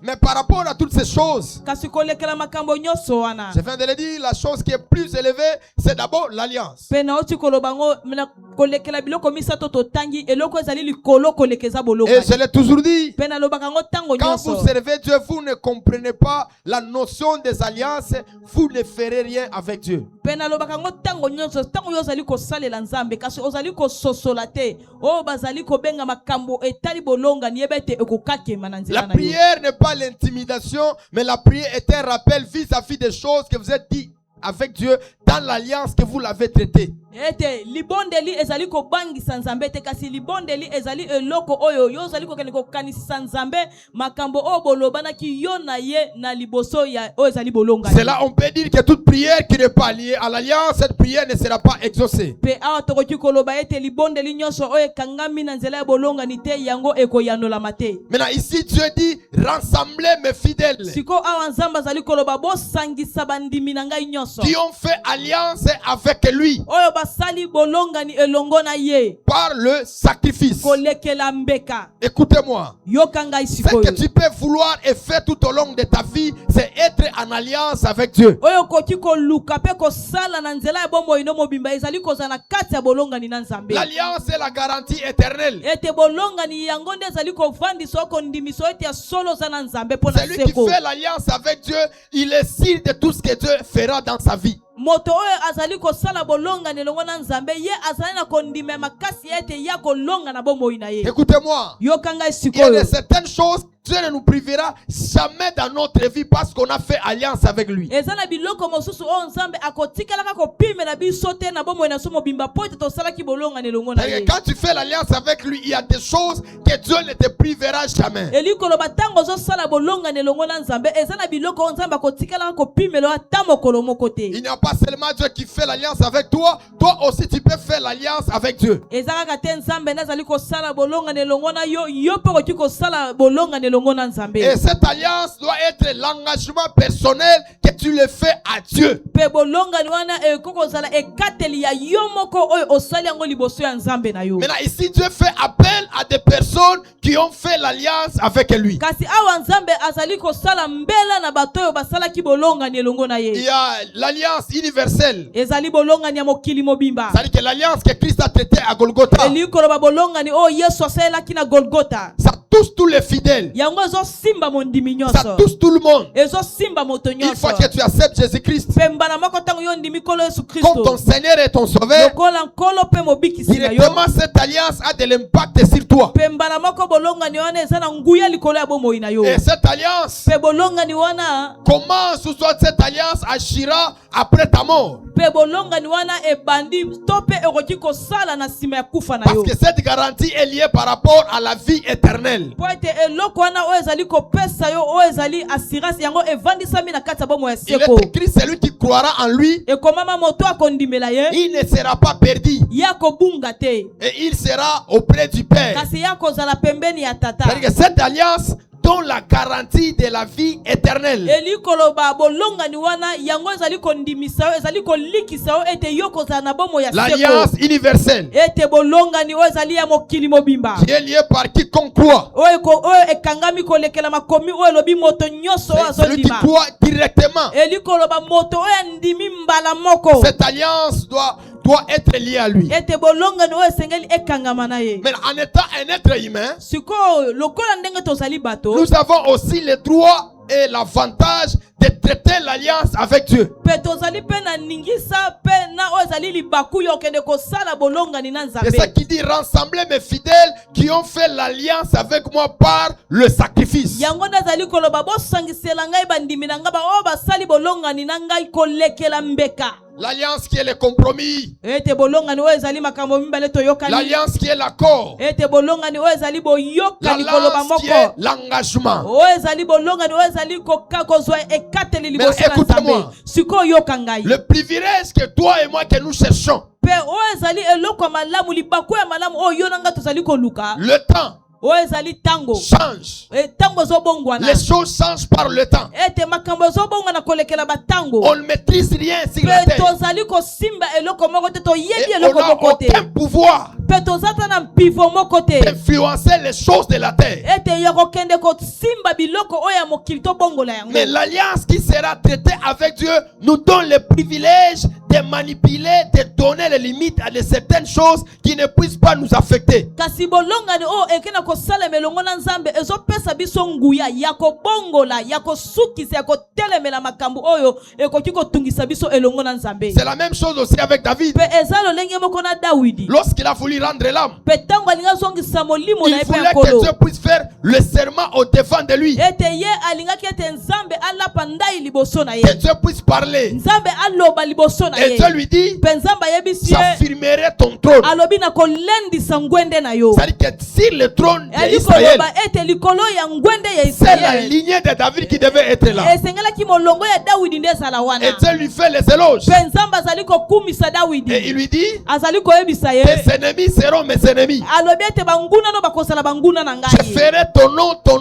Mais par rapport à toutes ces choses,
Kasi kolekela makambo nyonso wana.
je viens de le dire, la chose qui est plus élevée, c'est d'abord l'alliance.
Pe na oti kolobango na kolekela biloko misato totangi eloko ezali likolo kolekeza
Et
bolongani.
je l'ai toujours dit,
Pe na lobaka ngo tango
quand vous
nyonso.
servez Dieu, vous ne comprenez pas la notion des alliances, vous ne ferez rien avec Dieu.
Pe na lobaka ngo tango nyonso tango yo ozali kosalela nzambe kasi ozali kososola te. O bazali kobenga makambo etali bolongani yebete ekokakema na nzela
La
na yo.
prière n'est pas l'intimidation, mais la prière est un rappel vis-à-vis des choses que vous êtes dit avec Dieu dans l'alliance que vous l'avez traitée.
Ete libondeli ezali kobangisa nzambe te kasi libondeli ezali eloko oyo yo ozali kokende kokanisisa nzambe makambo oyo bolobanaki yo na ye na liboso ya oyo ezali bolongani.
C'est là on peut dire que toute prière qui n'est pas liée à l'alliance, cette prière ne sera pas exaucée.
Pe awa tokoki koloba ete libondeli nyonso oyo ekangami na nzela ya bolongani te yango ekoyanolama te.
Maintenant ici Dieu dit rassemblez mes fidèles
Siko awa nzambe azali koloba bosangisa bandimi na ngai nyonso
qui ont fait alliance avec lui
oyo basali bolongani elongo na ye
par le sacrifice.
kolekela mbeka.
Écoutez-moi.
Yoka ngai
Ce
sikoyo.
que tu peux vouloir et faire tout au long de ta vie, c'est être en alliance avec Dieu.
Oyo koki koluka pe kosala na nzela ya bomoi no mobimba ezali kozala na kati ya bolongani na nzambe.
L'alliance est la garantie éternelle.
Ete bolongani yango nde ezali kovandisa okondimiso ete ya solo za na nzambe mpo na
Celui qui
seko.
fait l'alliance avec Dieu, il est sûr de tout ce que Dieu fera dans sa vie.
Moto oyo azali kosala bolongani elongo na nzambe ye azali na kondima makasi ete ya kolonga na bomoi na ye.
Écoutez-moi.
Yoka ngai
Il y a
sikoyo.
de certaines choses, Dieu ne nous privera jamais dans notre vie parce qu'on a fait alliance avec lui.
Eza na biloko mosusu oyo nzambe akotikalaka kopimela biso te na bomoi na so mobimba po ete tosalaki bolongani elongo na ye.
Quand tu fais l'alliance avec lui, il y a des choses que Dieu ne te privera jamais.
Elikoloba tango ozosala bolongani elongo na nzambe eza na biloko oyo nzambe akotikalaka kopimela ata mokolo moko te.
Il n'y a pas seulement Dieu qui fait l'alliance avec toi, toi aussi tu peux faire l'alliance avec Dieu.
Eza kaka te nzambe nazali kosala bolongani elongo na yo yo mpe okoki kosala bolongani elongo elongo na nzambe.
Et cette alliance doit être l'engagement personnel que tu le fais à Dieu.
Pe bolonga ni wana ekoko zala ekateli ya yo moko oyo osali yango liboso ya nzambe na yo.
Maintenant ici Dieu fait appel à des personnes qui ont fait l'alliance avec lui.
Kasi awa nzambe azali kosala mbela na bato oyo basalaki bolonga ni elongo na ye.
Il y a l'alliance universelle.
Ezali bolonga ni ya mokili mobimba.
C'est-à-dire que l'alliance que Christ a traitée à Golgotha,
Elikolo ba bolonga ni oyo Yesu asalaki na Golgotha.
ça touche tous les fidèles.
Yango ezo simba mondimi nyonso.
Ça touche tout le monde.
Ezo simba moto
Une
nyonso.
fois que tu acceptes Jésus-Christ
Pembana moko tango yo ndimi kolo Yesu
comme
Kristo.
ton Seigneur et ton Sauveur,
Lokola nkolo pe mobikisi na yo.
directement cette alliance a de l'impact sur toi.
Pembana moko bolonga ni wana eza na nguya likolo ya bomoi na yo.
Et cette alliance,
Pe bolonga ni wana
comment sous cette alliance agira après ta mort?
pe bolonga ni wana ebandi to pe ekoki kosala na sima ya kufa na
Parce
yo.
que cette garantie est liée par rapport à la vie éternelle.
Po ete eloko wana oyo ezali kopesa yo oyo ezali assurance yango evandisami na kati ya bomo ya
Il est
seko.
écrit, celui qui croira en lui,
Ekomama moto akondimela ye
il ne sera pas perdu.
ya kobunga te
Et il sera auprès du Père.
kasi ya kozala pembeni ya tata.
C'est-à-dire que cette alliance donne la garantie de la vie éternelle.
Elikolo ba bolonga ni wana yango ezali kondimisa yo ezali kolikisa yo ete yo kozala na bomo ya
L'alliance
seko.
universelle
Ete bolonga ni oyo ezali ya mokili mobimba.
qui est liée par quiconque croit.
Oyo ekangami kolekela makomi oyo elobi moto nyonso oyo
C'est celui qui
azondima.
croit directement.
Elikolo ba moto oyo ndimi mbala moko.
Cette alliance doit être liée à lui.
Ete bolonga ni oyo esengeli ekangama na ye.
Mais en étant un être humain,
Sikoyo lokola ndenge tozali bato.
nous avons aussi le droit et l'avantage de traiter l'alliance avec Dieu.
Pe tozali pe na ningisa pe na oyo ezali libaku yo kende kosala bolonga ni na
C'est ça
nzambe.
qui dit rassembler mes fidèles qui ont fait l'alliance avec moi par le sacrifice.
Yango nazali koloba bosangisela ngai bandimi na ngai ba oyo basali bolonga ni na ngai kolekela mbeka.
L'alliance qui est le compromis.
Ete bolonga ni oyo ezali makambo mibale toyokani.
L'alliance qui est l'accord.
Ete bolonga ni oyo ezali boyokani koloba
L'alliance qui
moko.
est l'engagement.
Oyo ezali bolonga ni oyo ezali kozwa ekateli liboso na
écoute-moi.
nzambe. Sikoyo yoka ngai.
Le privilège que toi et moi que nous cherchons.
Pe oyo ezali eloko ya malamu libaku ya malamu oyo yo na ngai tozali koluka.
Le temps
Oyo ezali tango.
change.
Tango ezobongwana.
Les choses changent par le temps.
Ete makambo ezobongwana kolekela batango.
On ne maîtrise rien sur la
Pe
terre.
tozali kosimba eloko moko te toyebi
Et on
eloko
n'a
moko te.
aucun pouvoir
Pe tozata na mpivo moko te.
d'influencer les choses de la terre.
Ete ya kokende kosimba biloko oyo ya mokili tobongola yango.
Mais l'alliance qui sera traitée avec Dieu nous donne le privilège de manipuler, de donner les limites à de certaines choses qui ne puissent pas nous affecter.
Kasi bolonga ni oyo ekena kosala melongo na nzambe ezopesa biso nguya ya kobongola ya kosukisa ya kotelemela makambo oyo ekoki kotungisa biso elongo na nzambe.
C'est la même chose aussi avec David.
Pe eza lolenge moko na Dawidi.
Lorsqu'il a voulu rendre l'âme,
Pe tango alinga zongisa molimo na
il
ye pe
voulait que
akolo.
Dieu puisse faire le serment au devant de lui.
Ete ye alingaki ete nzambe alapa ndai liboso na ye.
Que Dieu puisse parler.
Nzambe aloba liboso na
Et
ye.
Dieu lui dit,
Pe nzambe ayebisi ye
j'affirmerai ton trône.
alobi na kolendisa ngwende na yo.
C'est-à-dire que sur le trône
Eli
d'Israël,
koloba ete likolo ya ngwende ya
c'est la
Israël.
lignée de David qui devait être là.
Esengelaki molongo ya Dawidi nde ezala wana.
Et Dieu lui fait les éloges.
Pe nzambe azali kokumisa
Et il
Dawidi.
lui dit,
Azali koyebisa ye.
tes ennemis seront mes ennemis.
Alobi ete banguna no bakosala banguna na
Je
ngai.
ferai ton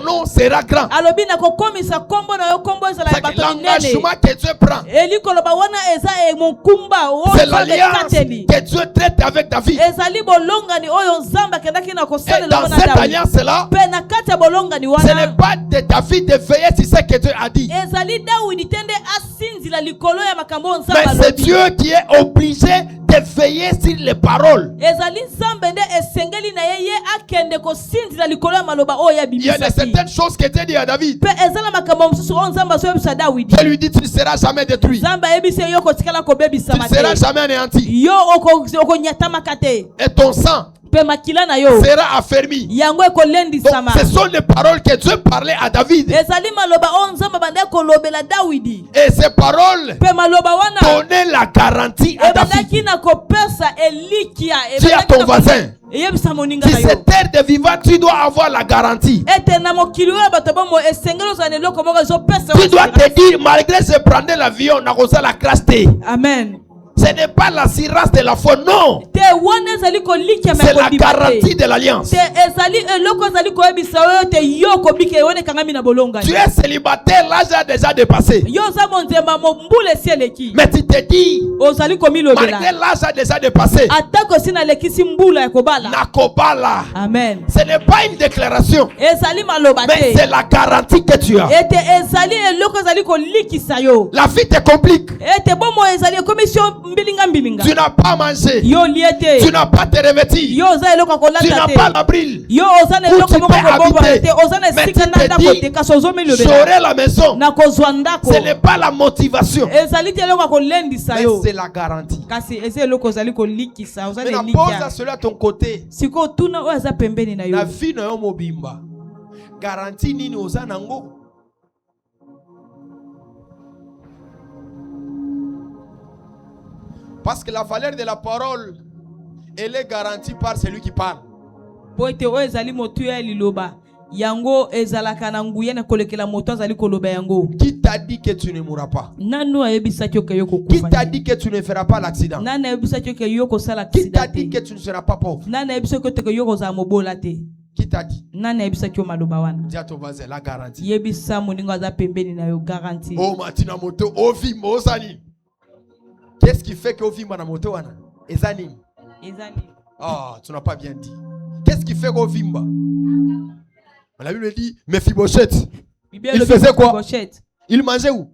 nom sera grand.
Alobi na kokomisa kombo na yo kombo ezala ya
C'est
bato minene.
l'engagement que Dieu prend.
Eli koloba wana eza mokumba oyo
C'est
nzambe
l'alliance
ekateli.
que Dieu traite avec David.
Ezali bolongani oyo nzambe akendaki na
Et
kosalela
dans
na
cette
Dawidi.
alliance-là,
Pe na kati ya bolongani
ce n'est
wana
pas de David de veiller sur ce que Dieu a dit.
ezali Dawidi tende asinzila likolo ya makambo oyo
Mais
nzambe
c'est
alobi.
Dieu qui est obligé de veiller sur les paroles.
Ezali nzambe nde esengeli na ye akende kosinzila likolo ya maloba oyo ya
Il y a de
bimisaki.
certaines choses que Dieu dit à David.
Pe ezala makambo mosusu oyo nzambe azoyebisa Dawidi.
Dieu lui dit, tu ne seras jamais détruit.
Nzambe ayebisi ye yo kotikala
Tu
kobebisama
ne seras
te.
jamais anéanti.
Yo okonyatamaka te.
Et ton sang
Pe makila na yo
sera affermi.
yango
Donc,
ekolendisama.
ce sont les paroles que Dieu parlait à David.
Ezali maloba oyo nzambe banda kolobela Dawidi.
Et ces paroles
Pe maloba wana
donnaient la garantie à David.
ebandaki na kopesa elikia.
Dis à ton voisin,
eyebisa moninga
si
na yo
c'est terre de vivant, tu dois avoir la garantie.
ete na mokili oyo bato bomo esengeli ozala na eloko moko ezopesa
Tu dois te dire, malgré ce prendre l'avion, na kosa la crasse te.
amen.
Ce n'est pas l'assurance de la foi, non.
te wana ezali kolikia
C'est la
kondima te.
garantie de l'alliance.
te ezali eloko ezali koyebisa oyo te yo kobika ewonekangami na bolongani.
Tu es célibataire, l'âge a déjà dépassé.
yo oza monzemba mombula esi eleki.
Mais tu te dis,
ozali
malgré
komilobela
l'âge a déjà dépassé,
atako esi nalekisi mbula ya kobala.
Nakobala.
Amen.
Ce n'est pas une déclaration,
ezali maloba
mais
te
c'est la garantie que tu as.
ete ezali eloko ezali kolikisa yo
La vie te complique.
ete bomo ezali komisio mbilinga
Tu n'as pas mangé.
yo liete
Tu n'as pas te revêtir.
yo oza eloko
Tu
kolata
n'as
te
pas l'abril.
yo oza na
Où
eloko
tu
moko
peux
kobomba
habiter.
te oza na
Mais
esika
tu
na
te
ndako
dis,
te kasi ozomilobela
j'aurai la maison.
na kozwa ndako
Ce n'est pas la motivation,
ezali te eloko kolendisa
mais
yo
c'est la garantie.
kasi eza eloko ozali kolikisa oza na
Maintenant, pose
elikia
cela à ton côté.
sikoyo tuna oyo aza pembeni na
La
yo
vie na yo mobimba. Garantie nini oza nango? Parce que la valeur de la parole, elle est garantie par celui qui parle.
po ete oyo ezali motuya ya liloba yango ezalaka na nguya na kolekela moto azali koloba yango.
Qui t'a dit que tu ne mourras pas?
Nanu ayebisaki oke yo
Qui
kokufa
t'a dit que tu ne feras pas l'accident?
nani ayebisaki oke yo kosala
Qui t'a
accident
dit que
te
tu ne seras pas pauvre?
nani ayebisaki oke yo kozala mobola te
Qui t'a dit?
nani ayebisaki yo maloba wana
Dis à ton voisin, la garantie.
yebisa moningo aza pembeni na yo garanti.
Oh, Matina Moto, Ovimba, Osani. Qu'est-ce qui fait que Ovimba na moto wana? Ezani.
ezali
Ah, tu n'as pas bien dit. Qu'est-ce qui fait qu'Ovimba? La Bible dit, Mephibosheth. Il faisait quoi? Il mangeait où?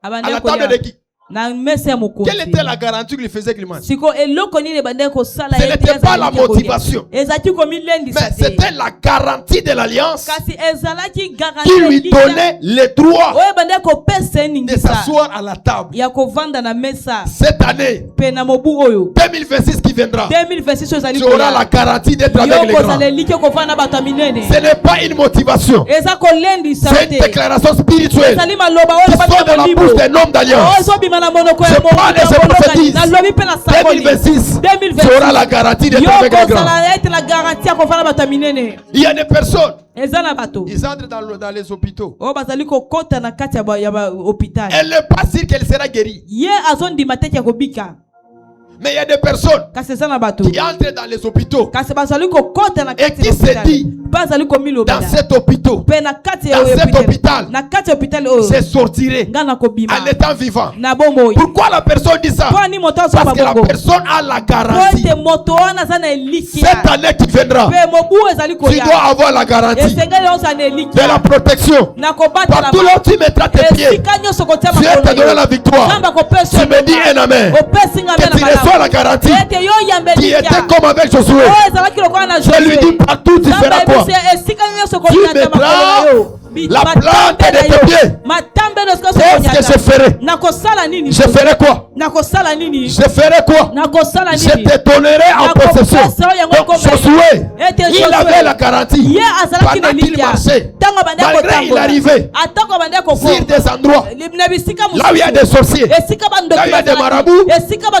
À la table de qui?
na mesa ya mokonzi.
Quelle était la garantie qu'il faisait qu'il mange?
siko eloko nini bande kosala
Ce n'était pas la motivation,
ezaki komilendisa
mais
te
c'était la garantie de l'alliance
kasi ezalaki garanti
qui lui donnait le droit
oyo bande kopesa
de
eningisa
s'asseoir à la table.
ya kovanda na mesa
Cette année,
pe na mobu oyo
2026 qui viendra,
2026 ezali
tu auras la garantie d'être avec les
yo kozala
grands.
eliki kovanda na bato ya minene
Ce n'est pas une motivation,
eza kolendisa
c'est une
te
déclaration spirituelle
ezali maloba
qui
oyo
sort de la bouche d'un homme
oyo
d'alliance.
ezobima na monoko ya
Je parle et je prophétise.
nalobi mpe na sakoli
2026, tu auras la garantie d'être
yo
avec les grands.
kozala ete la garanti ya kovanda na bato ya minene
Il y a des personnes,
eza na bato
ils entrent dans les hôpitaux.
oyo bazali kokota na kati ya bahôpital
Elle n'est pas sûre qu'elle sera guérie.
ye azondima teke ya kobika
Mais il y a des personnes
kasi eza na bato
qui entrent dans les hôpitaux
kasi bazali kokota na
et
kati
qui
ya
se
hôpital
dit,
bazali
dans
komilobela
cet hôpital,
mpe na kati
dans cet hôpital,
na kati ya hôpital oyo
je sortirai
nga na kobima
en étant vivant.
na bomoi
Pourquoi la personne dit ça?
mpo ani moto
Parce
azoba
que la
bongo
personne a la
po
garantie.
ete moto wana aza na elikia
Cette année qui viendra,
mpe mobu ezali
tu dois
koya
avoir la garantie
esengeli ozala na
de la
elikia
protection.
na kobatela
Partout là où tu mettras tes pieds,
esika nyonso kotia
Dieu te donnera la victoire.
nzambe akopesa
Tu me dis un amen.
opesi nga
Que
mpe
tu
na
reçois la
malamu
garantie
ete yo yambe
qui
elikia
était comme avec Josué.
oyo ezalaki lokola na
Je lui dis partout, tu feras quoi?
esika nyonso
Tu mettras la plante de tes pieds.
matambe
Qu'est-ce que je ferai?
nakosala nini
Je ferai quoi?
nakosala nini
Je ferai quoi?
nakosala
Je
nini
te donnerai en possession. Donc Josué, il avait la garantie.
ye azalaki na
Pendant qu'il
likia
marchait,
ntango abandi
malgré il arrivait
atako abandi
sur des endroits
na bisika
là où il y a des sorciers,
esika
là où il y a des marabouts,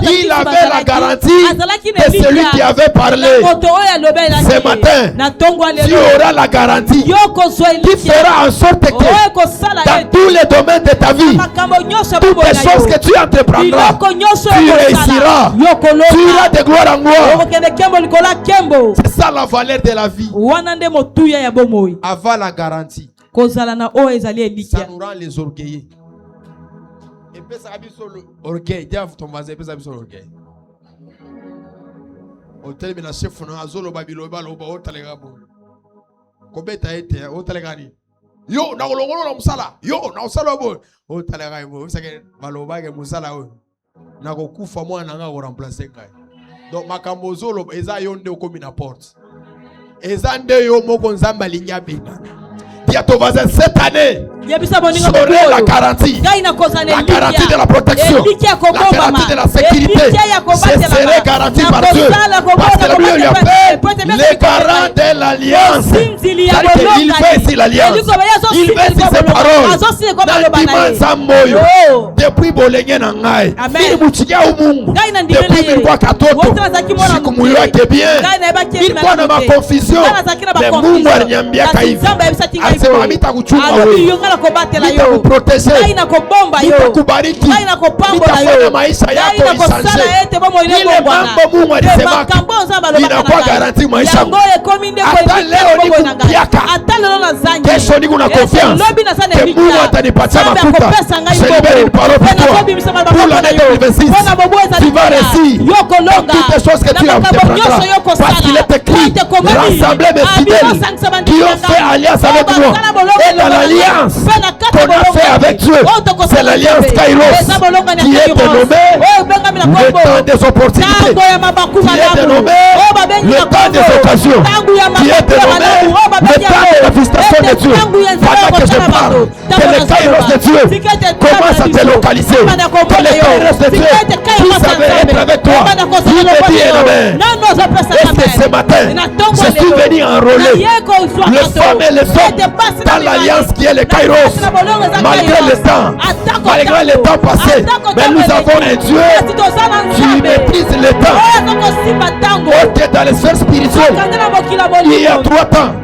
il avait la garantie de celui qui avait parlé.
moto oyo alobelaki
Ce matin,
na ntongo ya
tu
lelo
auras la garantie
yo kozwa
qui
elikia
fera en sorte que
oyo kosala
dans tous les domaines de ta vie,
makambo nyonso ya
toutes
bomoi
les
na
choses
yo
que tu entreprendras,
biloko nyonso
tu
yo
réussiras.
kosala yo
Tu iras
kolonga
de gloire en gloire.
okokende kembo likolo ya kembo
C'est ça la valeur de la vie.
wana nde motuya ya bomoi
Avoir la garantie,
kozala na oyo ezali
ça
elikia
nous rend les orgueilleux. Et puis ça va sur l'orgueil. Dis à ton voisin, et puis ça va sur l'orgueil. Hôtel mais la chef on a zolo babiloba loba otalega bo. Kobeta ete otalega ni. Yo na olongolo na musala. Yo na usala bo. Otalega bo. Bisake baloba ke musala o. Na kokufa mwana nga ko remplacer ngai. Donc makambo zolo eza yo nde okomi na porte. Eza nde yo moko nzamba linya benga. Dis à ton voisin cette année. J'aurai la garantie. La garantie de la protection. La garantie de la sécurité. Je serai garanti par Dieu. Parce que la Bible lui appelle les garants de l'alliance. C'est-à-dire qu'il fait ici l'alliance. Il met sur ses paroles. Dimanza moyo. Depuis Bolenge na ngai. Ili muchikia umungu. Depuis milikuwa katoto. Siku muyo yake bien. Ilikuwa na makonfusion. Le mungu aliniambiaka hivi. Alisema mita kuchunga wewe. Mita kuprotege. Mita kubariki. Mitafanya maisha yako isanje. Ile mambo mungu alisemaka. Inakuwa garanti maisha. Hata leo ni kupiaka. Kesho ni kuna confiance. Que mungu atanipatia makuta. Je libère une parole pour toi. Pour l'année 2026. Tu vas réussir. Dans toutes les choses que tu entreprendras. Parce qu'il est écrit. Rassembler mes fidèles qui ont fait alliance avec moi. Et dans l'alliance qu'on a fait avec Dieu, c'est l'alliance Kairos qui est dénommée le temps des opportunités, qui est dénommé le temps des occasions, qui est dénommé le temps de la visitation de Dieu. Pendant que je parle, que le Kairos de Dieu commence à te localiser, que le Kairos de Dieu puisse être avec toi. Il me dit amen. Est-ce que ce matin, je suis venu enrôler les femmes et les hommes dans l'alliance qui est le Kairos, malgré le temps, malgré le temps passé, mais nous avons un Dieu qui maîtrise le temps. Ok, dans les sphères spirituelles, il y a 3 temps.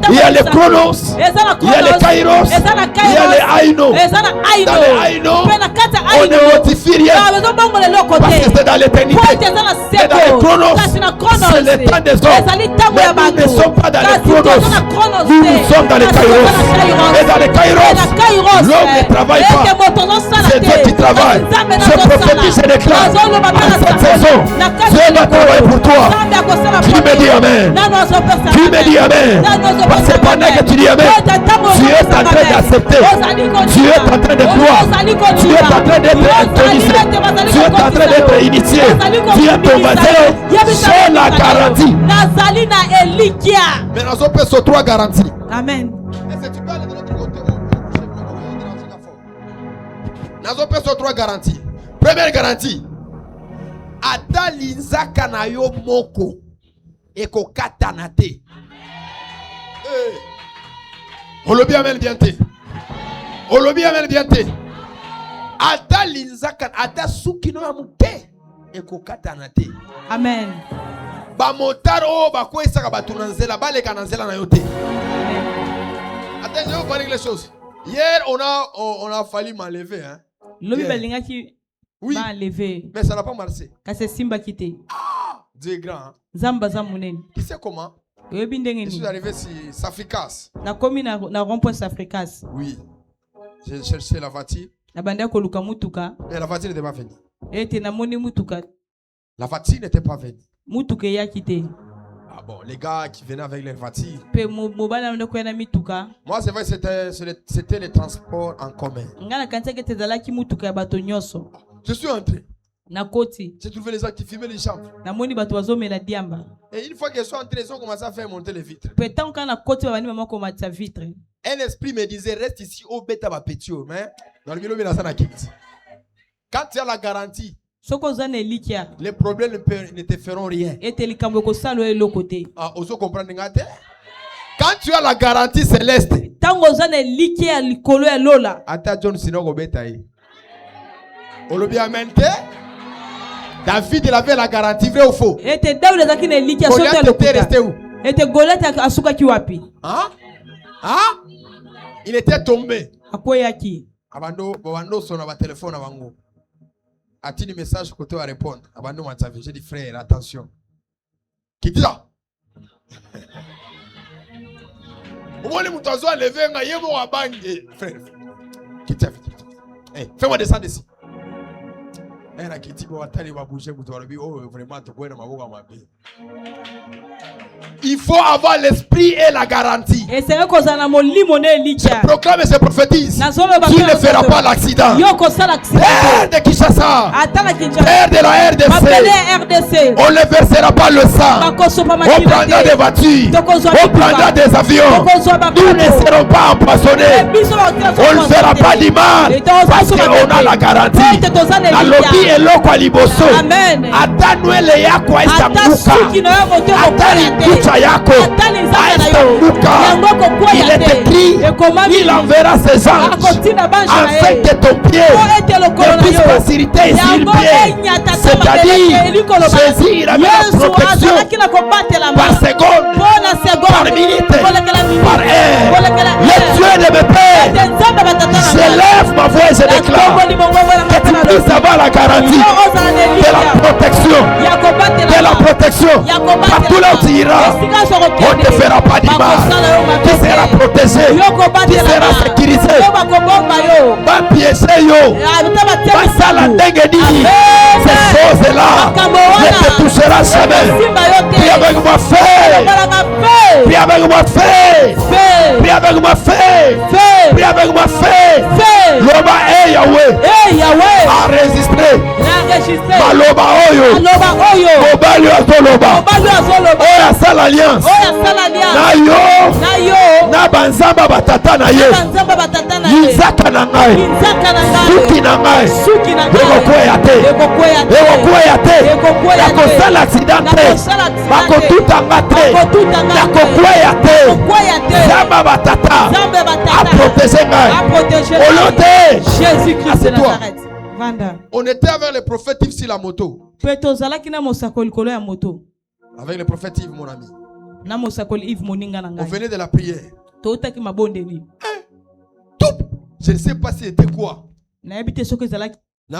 Il y a les Chronos, il y a les Kairos, il y a les Aino. Dans les Aino, on ne modifie rien parce que c'est dans l'éternité. Et dans les Chronos, c'est le temps des hommes. Mais nous ne sommes pas dans les Chronos, nous sommes dans les Kairos. Et dans les Kairos, l'homme ne travaille pas, c'est Dieu qui travaille. Je prophétise et déclare à cette saison, Dieu va travailler pour toi. Tu me dis amen. Tu me dis amen. Parce que pendant que tu dis amen, tu es en train d'accepter, tu es en train de croire, tu es en train d'être intronisé, tu es en train d'être initié, tu es ton voisin, c'est la garantie. Mais nous avons sur 3 garanties.
Amen.
Nous avons sur 3 garanties. Première garantie, ata linzaka na yo moko ekokata na te. Olobi amen bien te. Olobi amen bien te. Ata linzaka ata sukino ya muke ekokata na te.
Amen.
Ba motaro ba ko esaka ba tunanzela ba leka nanzela na yo te. Attends, je vais vous parler les choses. Hier on a failli m'enlever hein.
Lobi balingaki
oui.
M'enlever.
Mais ça n'a pas marché.
Kase simba kite.
Dieu est grand. Hein?
Zamba zamunene.
Tu sais comment? Je suis arrivé sur Safricas.
Na komi na rond-point Safricas.
Oui. J'ai cherché la voiture.
Na banda ko luka mutuka.
Mais la voiture n'était pas venue.
Ete na moni mutuka.
La voiture n'était pas venue.
Mutuka ya kite.
Ah bon, les gars qui venaient avec les voitures.
Pe mobala na ko na mituka.
Moi c'est vrai c'était les transports en commun.
Ngana kanza ke tezala ki mutuka ya bato nyoso.
Je suis entré.
Na koti.
J'ai trouvé les gens qui filmaient les chambres.
Na moni bato bazomela diamba.
Et une fois qu'ils sont entrés, ils ont commencé à faire monter les vitres.
Peut-être quand na koti bani maman ko matsa vitre.
Un esprit me disait reste ici au bêta ba petio, mais dans le milieu na quitte. Quand tu as la garantie, les problèmes ne te feront rien. Ah, oso comprendre ngate? Quand tu as la garantie céleste, ata John Sinoko betaï. Olobi amen te? David il avait la garantie, vrai ou faux? Goliath était resté où? Hein? Hein? Il était tombé. Abando son a téléphone avant. A-t-il un message que tu vas répondre? Abando m'a dit, j'ai dit frère, attention. Qui dit ça? Au moins, les moutons ont levé un yémo à bang. Frère, qui t'a fait? Fais-moi descendre ici. Elle a quitté pour attendre, il va bouger pour toi. Oh, vraiment, tu peux ma vie. Il faut avoir l'esprit et la garantie. Je proclame et je prophétise qu'il ne fera pas l'accident. Père de Kinshasa, Père de la RDC, on ne versera pas le sang. On prendra des voitures, on prendra des avions. Nous ne serons pas empoisonnés. On ne fera pas d'image parce qu'on a la garantie. La lobby est l'eau kwa liboso. Ata nwele yako esanguka. Ata likucha yako il est écrit, il enverra ses anges afin que ton pied ne puisse pas s'irriter sur le pied. C'est-à-dire, Jésus il avait la protection par seconde, par minute, par heure. Le Dieu de mes pères, j'élève ma voix et je déclare que tu puisses avoir la garantie de la protection. De la protection. Partout là où tu iras, on ne te fera pas du mal. Tu seras protégé. Tu seras sécurisé. Va piéger yo. Va salandengue dit. Ces choses-là ne te touchera jamais. Prie avec moi, fais. Prie avec moi, fais. Prie avec moi, fais. Prie avec moi, fais. Loba et Yahweh a enregistré. Maloba oyo. Mobali azoloba. Oya sala alliance. Na yo. Na banzamba batata na ye. Yizaka na ngai. Suki na ngai. Ekokwea te. Ekokwea te. Yakosala accidente. Bakotutanga te. Yakokwea te. Zamba batata. A protéger ngai. Olote.
Jésus-Christ de Nazareth.
On était avec le prophète Yves sur la moto.
Avec
le prophète Yves, mon ami.
On
venait de la prière. Je ne sais pas si c'était quoi.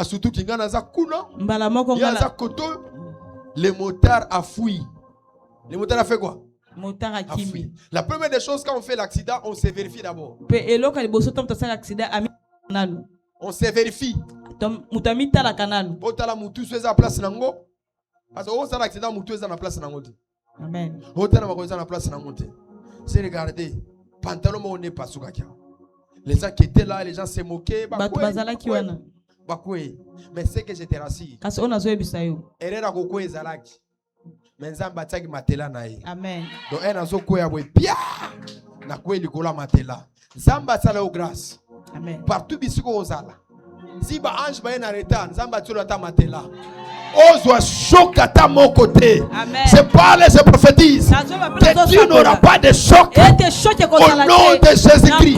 Surtout qu'il y a le motard a fui. Le motard a fait quoi? A fui. La première des choses, quand on fait l'accident, on se vérifie d'abord. On se vérifie. Amen. C'est regardé. Pantalon n'est pas sous. Les gens qui étaient là, les gens se moquaient. Mais c'est que j'étais rassis. Amen. Donc un azo koya we pia na koya likola matela. Zamba sala au grâce. Amen. Partout bisiko ozala. Si ba ange ba en retard, zamba tolo ta matela. Ozwa choc à ta mon côté. Je parle, je prophétise que tu n'auras pas de choc au nom de Jésus-Christ.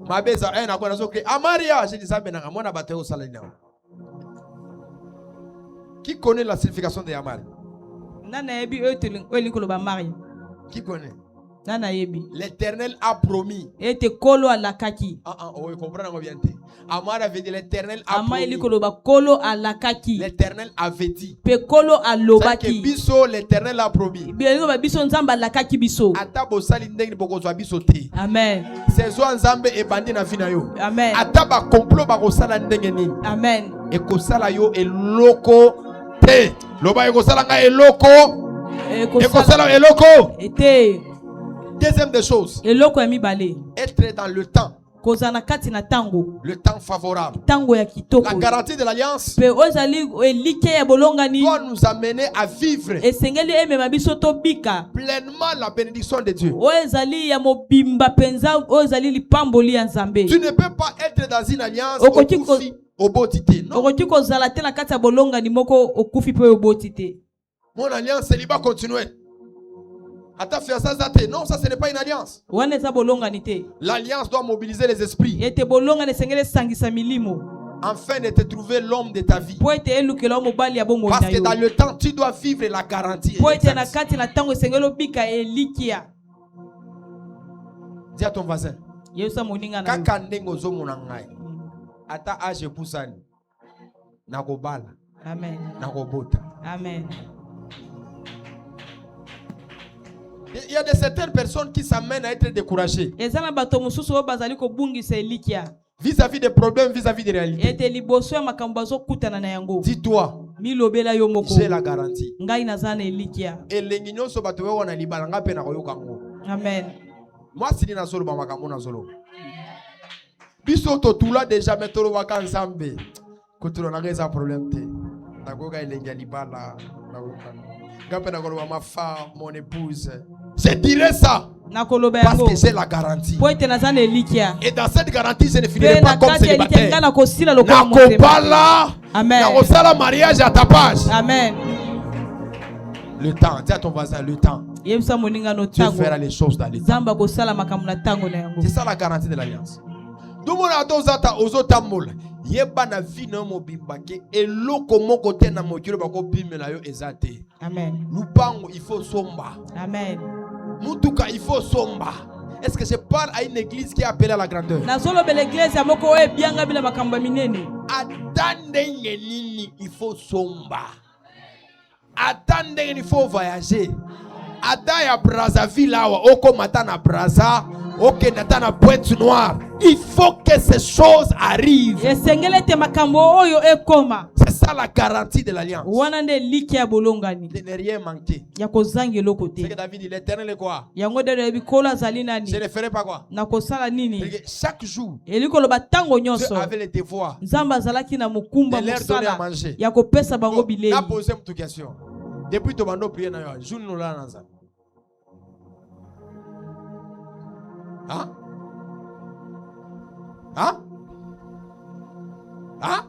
Ma beza un akona zoke amaria je dis zambe na mona bateo sala ina. Qui connaît la signification de Amari? Qui connaît? L'Éternel a promis. Amar avait dit l'Éternel a promis. L'Éternel avait dit. Que biso l'Éternel a promis. Atabo salindeng bokozwa biso te.
Amen.
Sezo nzambe ebandi na vina yo. Amen. Ataba complot bakosala ndenge nini. Amen. Ekosala yo eloko te. Loba ekosala nga eloko. Ekosala eloko. Ete. Deuxième des choses, être dans le temps. Le temps favorable. La garantie de l'alliance doit nous amener à vivre pleinement la bénédiction de Dieu. Tu ne peux pas être dans une alliance au botité. Mon alliance, c'est libre continuer. Non, ça ce n'est pas une alliance. L'alliance doit mobiliser les esprits afin de te trouver l'homme de ta vie. Parce que dans le temps, tu dois vivre la garantie. Dis à ton voisin, Amen. Amen. Il y a certaines personnes qui s'amènent à être découragées vis-à-vis des problèmes, vis-à-vis des réalités. Dis-toi, j'ai la garantie. Amen. Moi, si je suis biso totula déjà metolo waka nzambe kutula na ngeza problème te nakoka elengi libala ngape na koloba ma femme mon épouse je dirais ça parce que j'ai la garantie et dans cette garantie je ne finirai pas comme célibataire nakopala nakosala mariage à tapage. Amen. Le temps. Dis à ton voisin, le temps.
Yebisa moninga no
Dieu
tango.
fera les choses dans le temps.
Zamba ko sala makambo na tango na yango.
C'est ça la garantie de l'alliance. Domona dozata ozotambola. Yeba na vie na mobimbake eloko moko te na mokilo bako bimela yo ezate.
Amen.
Lupango il faut somba.
Amen.
Mutuka il faut somba. Est-ce que je parle à une église qui est appelée à la grandeur?
Nazolo bel église ya moko oye bianga bila makambo minene.
Attendez nini, il faut somba. Attendez, il faut voyager. Adaya Brazzaville awa oko matana Brazza, ok natana Pointe Noire. Il faut que ces choses arrivent.
Esengele te makambo oyo ekoma.
C'est ça la garantie de l'alliance.
Wana nde liki ya bolongani.
De ne rien manquer.
Ya kozange loko te.
C'est que David dit l'éternel est quoi?
Yango de bikola zali nani.
Je ne ferai pas quoi?
Na kosala nini?
Chaque jour,
Eliko loba tango nyonso.
Dieu avait le devoir
Nzamba zalaki na mukumba
de leur donner à
musala.
manger.
Ya kopesa bango bilei.
Na poser une question. Depuis to bando prier na yo, jour nous là nanza. Hein? Hein? Hein?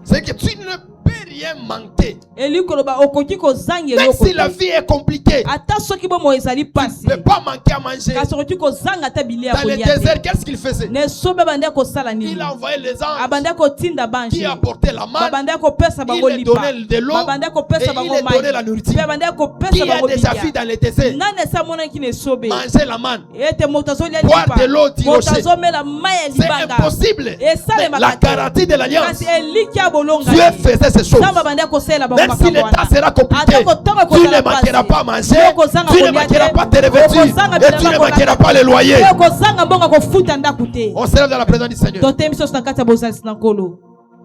C'est que tu ne peux rien manquer.
Eliko loba okoki kozange
Même
loko
si la
te.
vie est compliquée,
Ata soki bomo ezali
tu
pasi.
ne peux pas manquer à manger.
Kasi okoki kozanga ta bilei ya
Dans le
kolia te.
désert, qu'est-ce qu'il faisait?
Ne sobe bande kosala nini?
Il a envoyé les anges
Abande kotinda
qui
banje.
apportaient la manne.
Babande kopesa bango
Il les
lipa.
donnait de l'eau
Babande
et
kopesa
il
bango
les
mai.
donnait la nourriture.
Babande kopesa
Qui a
bango
déjà
bilia.
vu dans le désert
Nane sa mona ki ne sobe.
manger la manne?
Ete motazo lia
Boire
lipa.
de l'eau du rocher.
Motazo mela mai ya
C'est
libanga.
impossible.
Et ça
Mais
le
la
makate.
garantie de l'alliance,
Kasi eliki ya bolonga.
Dieu faisait ces choses.
Samba bande kosela bango
Même si
makambo
l'état
wana.
sera compliqué,
Atako tonga
tu
kozala
ne manqueras
pasi.
pas à manger,
Yoko zanga
tu ne
kolia
manqueras
te.
pas te revêtir,
Yoko zanga
et tu ne
bilamba
manqueras
kolata.
pas les loyers.
Yoko zanga mbonga kofuta ndaku te.
On se lève dans la présence du Seigneur.
Tote miso na kati ya bozalisi na nkolo.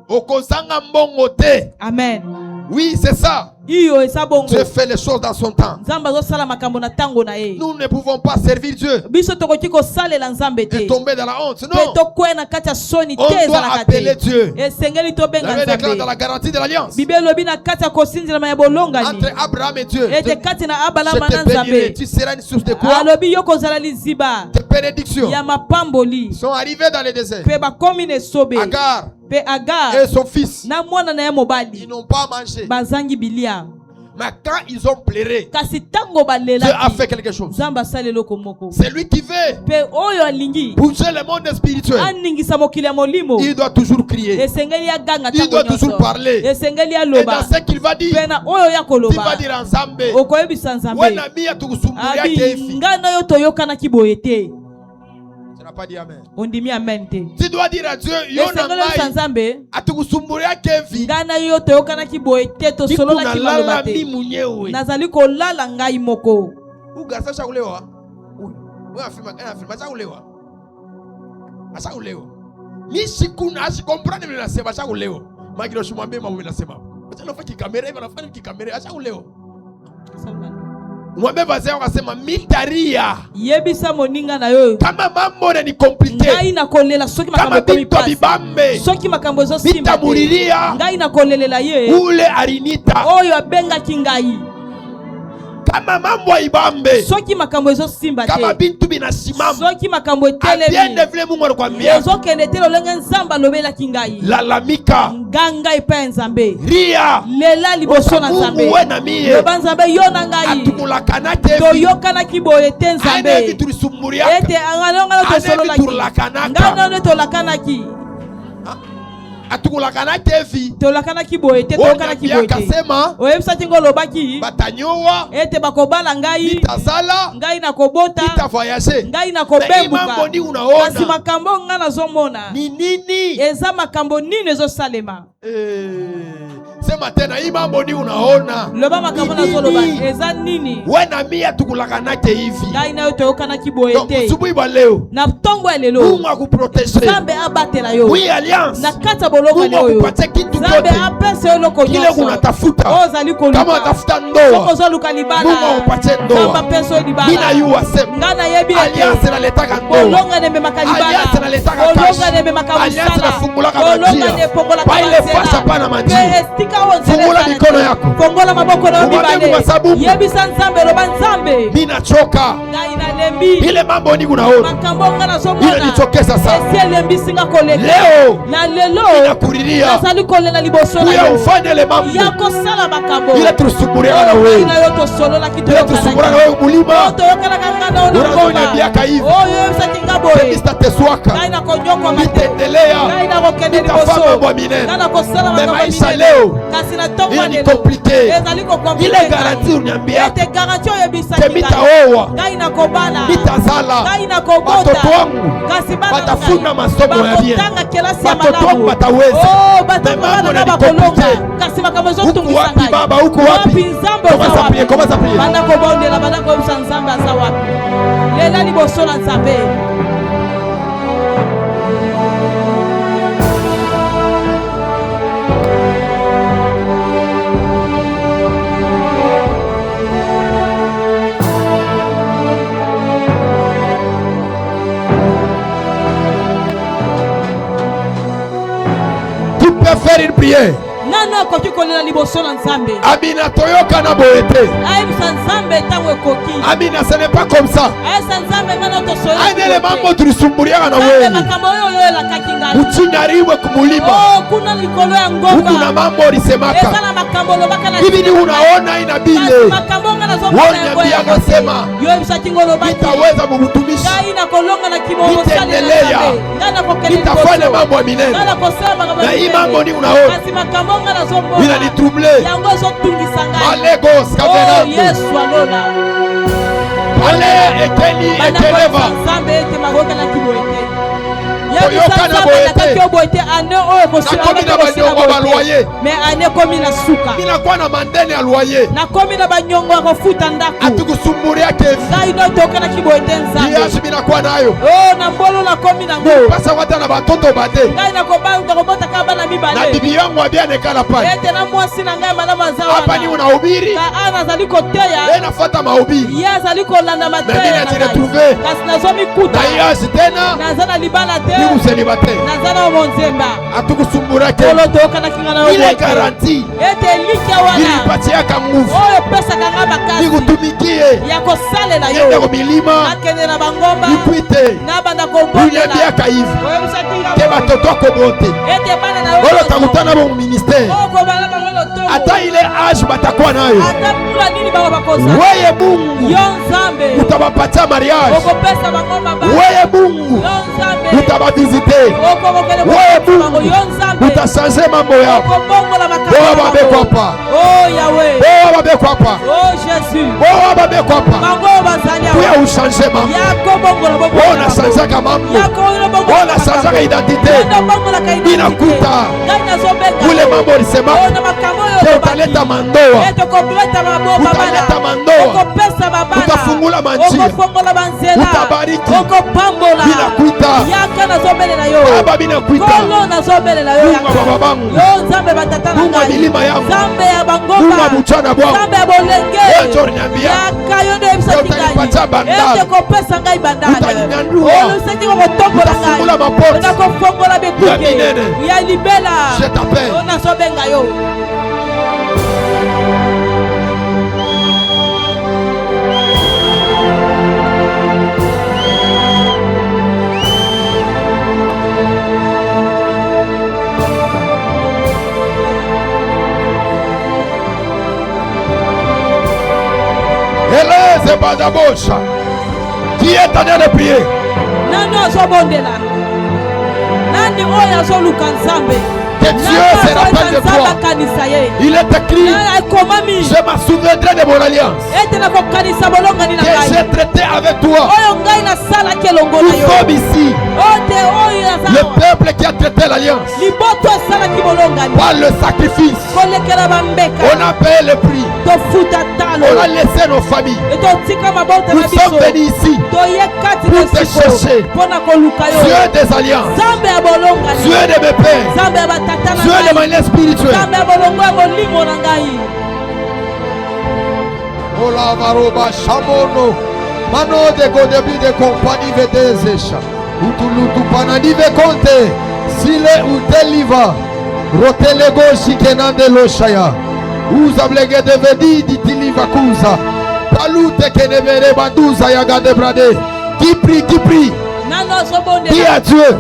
Okozanga mbongo te.
Amen.
Oui, c'est ça.
Iyo esa bongo.
Dieu fait les choses dans son temps.
Nzamba azosala makambo na tango na ye.
Nous ne pouvons pas servir Dieu
Biso tokoki kosalela Nzambe
et
te.
tomber dans la honte.
Pe
Non.
tokwea na kati ya soni
On
te
doit
ezalaka
appeler
te.
Dieu.
Esengeli
La
tobenga
Bible déclare dans
Nzambe.
la garantie de l'alliance.
Bible elobi na kati ya kosinzela ya bolongani.
Entre Abraham et Dieu.
Ete kati na
Je
Abalama na
te bénirai.
Nzambe.
Tu seras une source de quoi?
Alobi yo kozala liziba
Tes bénédictions
ya mapamboli.
sont arrivées dans le désert.
Pe bakomi ne sobe.
Agar
Pe Agar
et son fils,
na mwana na ye
ils
mobali.
n'ont pas mangé.
Bazangi bilia.
Mais quand ils ont pleuré,
Kasi tango
Dieu a
balela.
fait quelque chose.
Nzamba salelo komoko.
C'est lui qui veut
Pe oyo alingi.
bouger le monde spirituel.
Aningisa mokili ya molimo.
Il doit toujours crier.
Esengeli ya ganga
Il doit
tango
toujours
nyonso.
parler.
Esengeli ya
Et
loba.
dans ce qu'il va dire,
Pena oyo ya
il va
koloba.
dire ensemble.
Okoyebisa Nzambe.
Wenami atukusumbulia
Abi
kefi.
ngana yo toyokana kiboye te.
Tu n'as pas dit amen.
Ondimi amen te.
Tu dois dire à Dieu,
Esengeli ya
Yonamai
Nzambe.
atukusumbulia kefi.
Ngana yo toyokana kiboye te tosolola
Nikuna
kimaloba
lala
te.
mi mwenyewe.
Nazali kolala ngai moko.
Ugarasa shakulewa. Wewe afirma shakulewa. Ashakulewa. Nishikuna ashikomprendre vile nasema ashakulewa. Magiro shumwambie mambo vile nasema. Acha nafanya kikamera hivi anafanya kikamera ashakulewa. Mwambie basi yako akasema mitaria.
Yebisa moninga na yo.
Kama mambo ni compliqué.
Ngai na kolela soki
Kama
makambo komi
bintu
pasi.
bibambe.
Soki makambo ezo simba.
Bitamuriria.
Ngai na kolelela ye.
Ule arinita.
Oyo abengaki ngai.
Kama mambo ibambe.
Soki makambo ezo simba
Kama
te.
bintu binasimama.
Soki makambo
Atiende
etelemi.
vile Mungu anakuambia.
Ezokende te lolenge Nzambe alobelaki ngai.
Lalamika.
Nganga epai ya Nzambe.
Ria.
Lela liboso na Nzambe.
Mungu we na mie.
Loba Nzambe yo na ngai.
Atumulakana te.
Toyokanaki boye te
Aine
Nzambe.
vitulisumburia.
Ete angalonga
Ane
tosololaki.
vitulakanaka.
Ngana ne tolakanaki.
Atukulakana te vi.
Tolakanaki boye te toyokanaki boye te.
Kasema.
Oyebisaki ngo lobaki.
Batanyowa.
Ete bakobala ngai.
Bitazala.
Ngai na kobota.
Bita voyager.
Ngai na
Mambo
kobembuka.
ni unaona.
Kasi makambo nga nazomona.
Ni nini?
Eza makambo nini ezosalema.
Sema tena hii mambo ni unaona.
Loba makambo nazoloba. Eza nini?
We na mia tukulakana te hivi.
Ngai na yo toyokanaki boye
Donc
te.
subuhi ba leo.
Na tongo ya lelo.
Mungu akuproteger.
Nzambe abatela yo.
Oui alliance.
Na kata bolonga
Mungu
oyo.
akupatie kitu
Nzambe
kote.
apese yo loko
Kile
nyonso.
unatafuta.
Ozali koluka.
Kama unatafuta ndoa.
Soko zoluka libala.
Mungu akupatie ndoa.
Nzambe apese yo libala.
Mina yuwa sema.
Ngana yebi ete.
Alliance inaletaka ndoa.
Bolonga nememaka libala.
Alliance inaletaka
Bolonga
kazi.
nememaka
Alliance
musala.
inafungulaka
Bolonga
majia.
nepongola
Pa ile
kabasela.
fasa pana majia.
Pe estika
Fungula mikono yako.
Fongola maboko na
Umwambie
mibale.
kwa sababu
Yebisa nzambe loba nzambe.
mimi nachoka.
Ngai nalembi.
Ile mambo ni unaona.
Makambo ngana somona.
Inanichokesha sana.
Esi elembi singa koleka.
Leo
Na lelo.
ninakuriria.
Nasali kolela liboso na
Kuya
yo.
ufanye ile mambo.
Yako sala makambo.
Ile tulisumburia na wewe.
Ina yoto solo la kitu.
Ile tulisumburia na wewe mulima.
Yoto yokana kangana ono
Unazo
ngoma.
niambiaka hivi.
Oh yebisa kingaboe.
Mr. Teswaka.
Ngai na konyoko mate.
Nitaendelea.
Ngai na kokende
Nitafanya
liboso.
mambo minene.
Ngai na kosala
Mais
makambo
maisha
minene.
leo
Kasi na tongo
ili ni
lelo.
compliqué.
Ezaliko compliqué.
Ile garanti uniambia
Ete garanti oyebisa
ke mitaoa,
Ngai na kobala.
mitazala,
Ngai na kobota.
batoto wangu
Kasi bana
batafuna masomo ya bien.
bakotanga kelasi ya
Batoto wangu
malamu.
bataweza.
Oh,
Mais
batoto
mambo
bana
na ni
bakolonga.
compliqué.
Kasi makambo
Huku
ezotungisa
wapi
ngai.
baba, huku wapi?
Nzambe
Comment
oza
ça
wapi?
prier? Comment ça prier?
Banda kobondela banda koyebisa nzambe aza wapi. Lela liboso na nzambe.
Tu peux faire une prière.
Nano akoki kolela liboso na nzambe.
Amina toyoka na boete.
Ayebisa nzambe ntango ekoki.
Amina, ce n'est pas comme ça.
Ayebisa nzambe ngana tosoyola.
Aine mambo tulisumbuliaka na
Nzambe
wewe.
makambo oyo oyelakaki ngai.
Uchinyariwe kumulima.
Oh, kuna likolo ya
Huku
ngomba.
na mambo ulisemaka.
Eza na makambo olobaka na
Hivi ni unaona inabile.
Kasi makambo nga nazomona
Wewe
yango
niambia
ya
akasema,
yo ebisaki ngo olobaki.
Nitaweza mumutumishi.
Ngai nakolonga na kimomo
Nitaendelea.
Ngai nakokende
Nitafanya mambo ya minene.
Ngai nakosala makambo ya
Na hii
minene.
mambo ni unaona.
Kasi makambo nga nazomona.
Inanitrouble.
Yango ezotungisa ngai.
Malegos
Oh,
kavenando.
Yesu alola.
Ale ekeli ekeleva.
Nzambe ete maboka na kiboete.
Koyoka na boete.
Nakaki boete ane oyo kosila.
Nakomi na banyongo ba loyer.
Mais ane komi na suka.
Ninakuwa na mandene ya loyer.
Nakomi na banyongo ya kofuta ndako.
Atukusumburia kevi.
Ngai no toka na kiboete nzambe.
Yashi binakuwa nayo.
Oh, na mbolo nakomi nango.
Pasa wata na batoto bade.
Ngai nakobota kaba na
Na
mibale.
bibi yangu abianekala pale.
Ete na mwasi na ngai malamu aza
Hapa ni
wana.
unahubiri.
Ka ana azali koteya.
Wewe nafuata mahubiri.
Ye azali kolanda
Mais
mateya
mimi
na
najiretrouve.
ngai. Kasi nazomikuta.
Na yashi tena
Naza na libala te.
ni uselibate.
Naza na monzemba.
Atukusumbura kevi.
Olo toka na kinga na
Ile
boete.
garanti.
Ete likia wana.
Ilipatiaka nguvu.
Oyo pesaka nga makasi.
Nikutumikie.
Ya kosalela
Niende
yo.
kwa milima.
Nakende na bangomba.
Nikwite.
Na banda kobondela.
Uniambiaka hivi.
Oyebisaki nga
Ke
boye.
batoto ako bote.
Ete bana na yo.
Bolo takutana mu ministère.
Oko bana bango lotongo.
Ata ile age batakuwa nayo.
Ata pula nini bango bakoza.
Weye Mungu
Yo nzambe.
utabapatia mariage.
Okopesa bango mabaya.
Weye Mungu
Yo nzambe.
utabavizite.
Okokele
Weye
bango. Yo
Mungu
nzambe.
utashange mambo yao.
Okobongola makambo.
Boa babeko hapa.
Oh Yahweh.
Boa babeko hapa.
Oh Jésus.
Boa babeko hapa.
Bango bazali
Kuya
awa.
ushange mambo.
Yako bongola bongo.
Wewe unashanjaka mambo.
Yako ilo bongo.
Wewe unashanjaka identite. Inakuta. Ule mambo ulisema utaleta mandoa. Utaleta mandoa. Utafungula manjia. Utabariki. Binakuita. Baba binakuita. Mungu wa babangu. Mungu wa milima yangu. Mungu wa mchana bwangu. Wewe ndio unaniambia. Utanipatia bandari. Utaninyanyua. Utafungula maporte. Ya minene. Je t'appelle.
nazobenga yo.
Eleze badabosha. Qui est en train de prier?
Nani azobondela? Nani oyo azoluka nzambe?
Que Dieu se rappelle de toi. Il est écrit, je me souviendrai de mon alliance que j'ai traité avec toi. Nous sommes ici, le peuple qui a traité l'alliance par le sacrifice. On a payé le prix. On a laissé nos familles. Nous sommes venus ici pour te chercher. Dieu des alliances, Dieu de mes pères, Dieu de manière spirituelle. Ola varoba shamono mano de godebi de compagnie vedezesha utulutu panani ve konte sile uteliva Rotelego shikenande loshaya. Uza blege devedi ditili vakuza. Palute kenebere banduza yagade brade. Qui prie, qui prie. Dis à Dieu.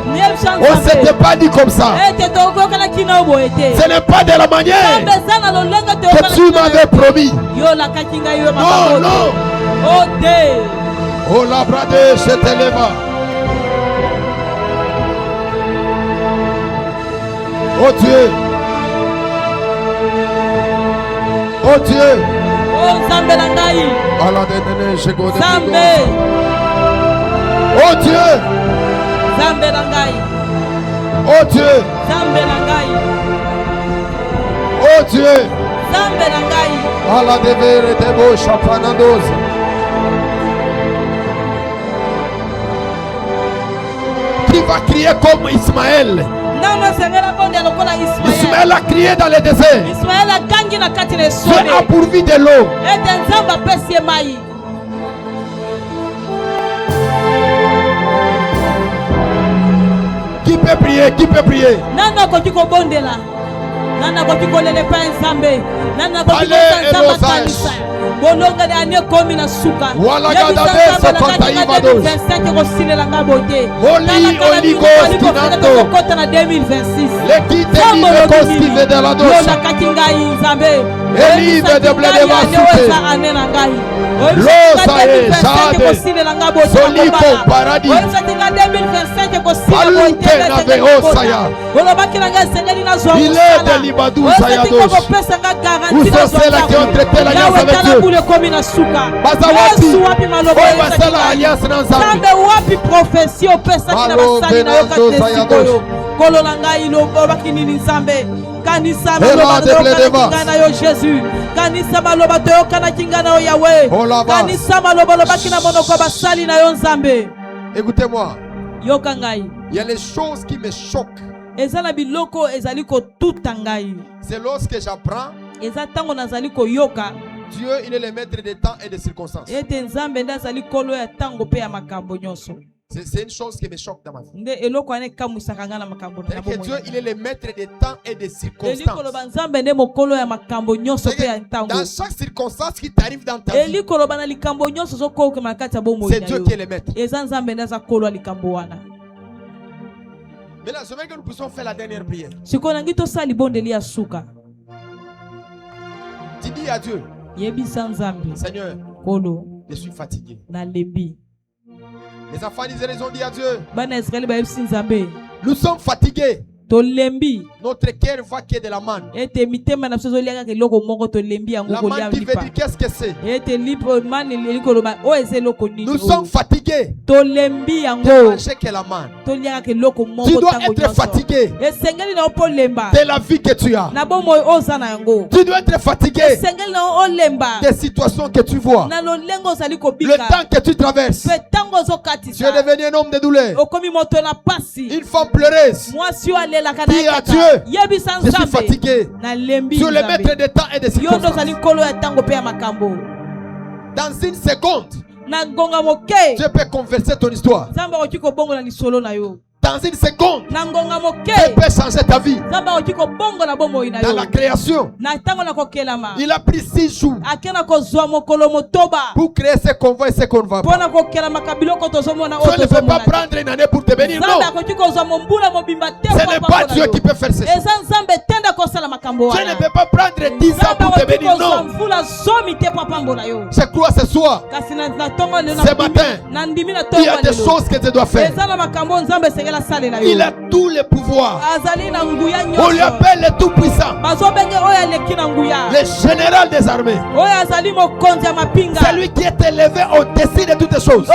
On ne s'était pas dit comme ça. Ce n'est pas de la manière que tu m'avais promis. Non, non. Oh la brade, je t'élève. Oh Dieu. Oh Dieu. Oh Dieu. Oh Dieu. Oh Dieu. Allah devere debo chapanandos. Qui va crier comme Ismaël? Ismaël a crié dans le désert. Dieu a pourvu de l'eau. Qui peut prier? Qui peut prier?
bolonga de ane komi na suka
wala gada beso konta ivados oli oligos kinanto
kota na 2026
lekite live koskive de la dos
yola kakinga inzambe
elive de blede vasute losa e jade soliko paradis palute na veosaya il est de libadousa ya dos usosela qui ont traité l'alliance avec Dieu Bazawati Basala alliance na Nzambe
wapi prophétie opesa kina basali na yoka kololanga ilo bakini Nzambe kanisa maloba na yo Jésus kanisa maloba to kana kinga na yo Yahweh kanisa maloba bakina monoko basali na yo Nzambe.
Écoutez-moi,
yoka ngai,
il y a les choses qui me choquent.
ezala biloko ezali ko tutangai,
c'est lorsque j'apprends
ezatango nazali ko yoka
Dieu, il est le maître des temps et des circonstances. C'est une chose qui me choque dans ma vie. Que Dieu, il est le maître des temps et des circonstances. Dans chaque circonstance qui t'arrive dans ta vie, c'est Dieu qui est le maître. Mais là, je veux que nous puissions faire la dernière prière. Tu dis à Dieu, Seigneur, je suis fatigué. Les enfants d'Israël, ils ont dit à Dieu, nous sommes fatigués. Notre cœur va qu'il y ait de la manne. La manne qui veut dire qu'est-ce que c'est? Nous sommes fatigués de manger que la manne. Tu dois être fatigué de la vie que tu as. Tu dois être fatigué des situations que tu vois, le temps que tu traverses. Tu es devenu un homme de douleur, une femme pleureuse. Dis à Dieu, je suis fatigué. Tu es le maître des temps et des circonstances. Dans une seconde, Dieu peut converser ton histoire. Dans une seconde, Dieu peut changer ta vie. Dans la création, il a pris 6 jours pour créer ce qu'on voit et ce qu'on ne voit pas. Tu ne peux pas prendre une année pour te bénir. Non, ce n'est pas Dieu qui peut faire ça. Tu ne peux pas prendre 10 ans pour te bénir. Non. Je crois ce soir, ce matin, il y a des choses que tu dois faire. Il a tous les pouvoirs. On lui appelle le tout-puissant, le général des armées. C'est lui qui est élevé au-dessus de toutes les choses.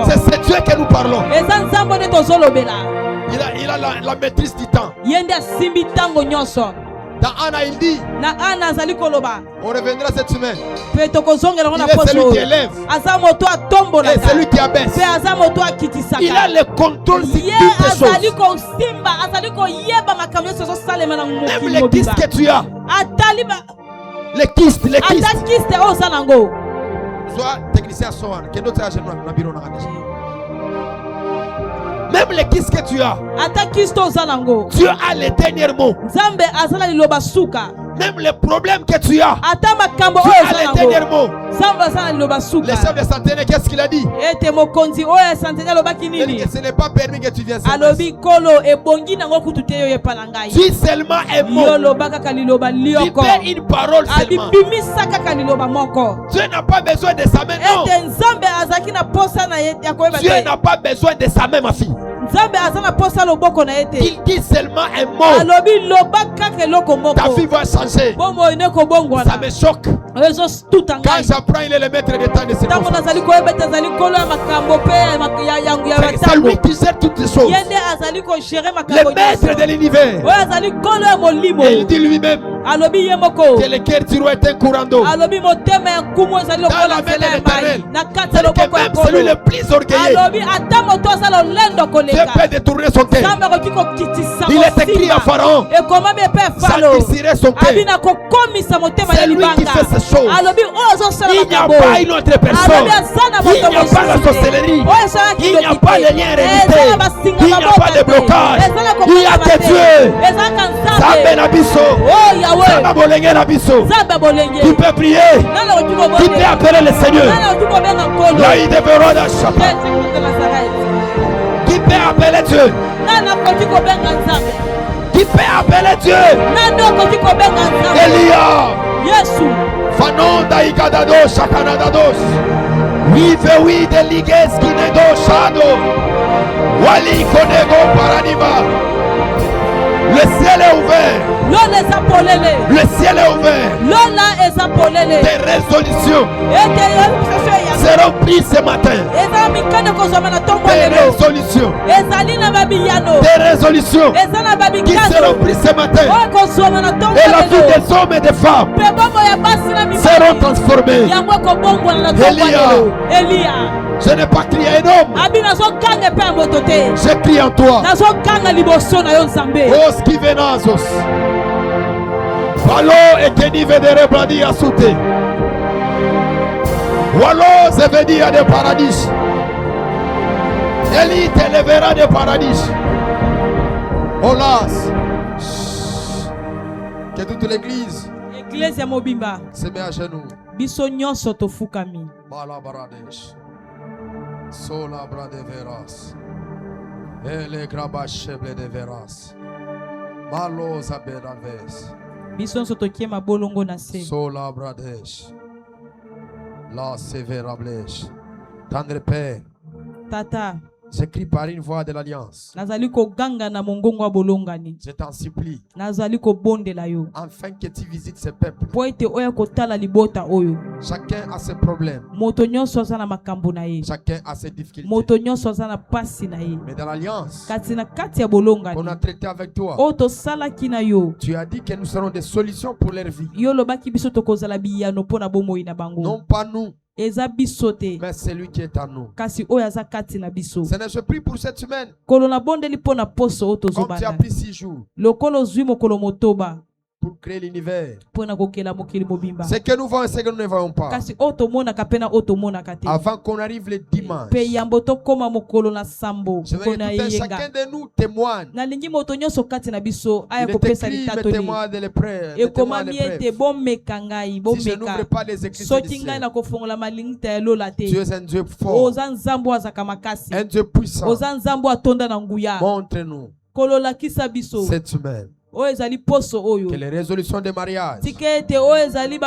C'est ce Dieu que nous parlons. Il a la maîtrise du temps. Dans Anna, il dit, on reviendra cette semaine. Il est celui qui élève et celui qui abaisse. Il a le contrôle sur toutes les choses. Même les kystes que tu as, les kystes. Soit technicien soir, que d'autres agents dans le bureau. Même les kisses que tu as,
ata kisto oza nango
Dieu a les derniers mots.
nzambe aza na liloba suka
Même les problèmes que tu as,
ata makambo
Dieu
oyo
a
eza
les derniers
nango
mots.
nzambe aza na liloba
Le
suka
chef de centenaire, qu'est-ce qu'il a dit?
ete mokonzi oyo ya santene alobaki
Il a dit
nini
que ce n'est pas permis que tu viennes
alobi kolo ebongi nango kutu te yo yepa na ngai
dis seulement un mot.
yoloba kaka liloba lioko
Libère une parole seulement.
abibimisa kaka liloba moko
Dieu n'a pas besoin de sa main, non.
ete nzambe azalaki na posa na ye ya koyeba
Dieu
te
n'a pas besoin de sa main, ma fille.
nzambe aza na posa loboko na ye te
Il dit seulement un mot.
alobi loba kaka eloko
Ta
moko
vie va changer.
bomoi ne
Ça
kobongwana
me choque.
oyo ezotuta
Quand
ngai
j'apprends, il est le maître de temps de ces
ntango
choses.
nazali koyeba ete azali nkolo ya makambo mpe ya
C'est
batango
lui qui gère toutes les choses.
ye nde azali kogere
Le
makambo
maître de
nyonso
l'univers.
oyo azali nkolo ya molimo
Et il dit lui-même
alobi ye moko
que le cœur du roi est un courant d'eau.
alobi motema ya nkumu ezali
Dans
lokola
la main
nzela
de
ya
l'Éternel.
mai na kati ya
C'est que
loboko ya
même celui
nkolo
le plus orgueilleux,
alobi ata moto aza lolendo
Dieu
koleka
peut détourner son cœur.
nzambe akoki kokitisa
Il est écrit à Pharaon,
ekomami epe ya falo
sacrifierait son cœur.
abi na kokomisa motema ya
C'est lui qui
libanga
fait ces choses.
alobi oyo ozosala
Il n'y a
makambo
pas une autre personne.
alobi aza na
Il
moto
n'y a pas la
mosusu te.
sorcellerie.
oyo esalaki
Il n'y a
doki
pas
te.
de lien hérédité.
Eza na basinga
Il n'y a
mabota
pas de
te.
blocage.
Eza na
Il y a
kokangama
que
te.
Dieu.
ezalaka
Zambe
nzambe
na biso.
o yawe
Zamba bolenge na biso.
nzambe bolenge
Tu peux prier.
nani okoki
Tu peux
kobondela
appeler le Seigneur.
nani okoki kobenga nkolo
Là, il devra dans chapa.
Yesu Kristo Nazareti.
Qui peut appeler Dieu?
nani akoki kobenga nzambe
Qui peut appeler Dieu?
nani okoki kobenga nzambe
Elia.
yesu
Fanon daikadado shakanadados. Vive oui de ligues kinedo shado. Wali konego paranima. Le ciel est ouvert.
lola eza polele
Le ciel est ouvert.
lola eza polele
Des résolutions
ete yobisaso eyanga
seront prises ce matin.
eza mikano kozwama na ntongo
Des
lelo
résolutions.
ezali na babiyano
Des résolutions
eza na
qui seront
babikano
prises ce matin.
oyo kozwama na ntongo
Et la vie
lelo
des hommes et des femmes
mpe bombo ya basi na
seront
mibali
transformées.
yango ekobongwana na ntongo
Elia.
lelo eliya
Je n'ai pas crié un homme.
abi nazokanga epe ya moto te
Je crie en toi.
nazokanga liboso na yo nzambe
Os kivenazos. Valo ekeni vedere bradi asute. Walo zevedi a de paradis. Eli te levera de paradis. Olas. Que toute l'église
eglize ya mobimba
se met à genoux.
biso nyonso tofukami
Bala baradesh. Sola brade veras. Ele grabacheble de veras. Malo zaberaves.
biso nyonso tokiema bolongo na se
Sola bradesh. La severablèche. Tendre Père,
tata
j'écris par une voix de l'alliance.
nazali koganga na mongongo ya bolongani
Je t'en supplie,
nazali kobondela yo
afin que tu visites ce peuple.
mpo ete oyo kotala libota oyo
Chacun a ses problèmes.
moto nyonso aza na makambo na ye
Chacun a ses difficultés.
moto nyonso aza na pasi na ye
Mais dans l'alliance
kasi na kati ya
qu'on
bolongani
a traité avec toi,
oyo tosalaki na yo
tu as dit que nous serons des solutions pour leur vie.
yo olobaki biso tokozala biyano mpo na bomoi na bango
Non pas nous,
eza biso te
mais celui qui est en nous.
kasi oyo aza kati na biso
Seigneur, je prie pour cette semaine.
kolo nabondeli mpo na poso oyo
Comme tu as
tozobanda
pris 6 jours
lokolo ozwi mokolo motoba
pour créer l'univers.
mpo na kokela mokili mobimba
Ce que nous voyons et ce que nous ne voyons pas.
kasi oyo tomonaka mpe na oyo tomonaka te
Avant qu'on arrive le dimanche,
mpe yambo tokóma mokolo na sambo
je veux
mpo
que
na
tout un
eyenga
chacun de nous témoigne.
nalingi moto nyonso kati na biso aya
Il est
kopesa
écrit,
litatoli
mettez-moi de l'épreuve. Mettez-moi
ekomami
de
ete
l'épreuve.
bomeka ngai
Si je n'ouvre
bomeka
pas les écritures du
soki ngai
ciel,
nakofongola malingita ya lola te
Dieu est un Dieu fort,
oza nzambe oyo azaka makasi
un Dieu puissant.
oza nzambe oyo atonda na nguya
Montre-nous
kololakisa biso
cette semaine
oyo ezali poso oyo
que les résolutions de mariage
tika ete oyo ezali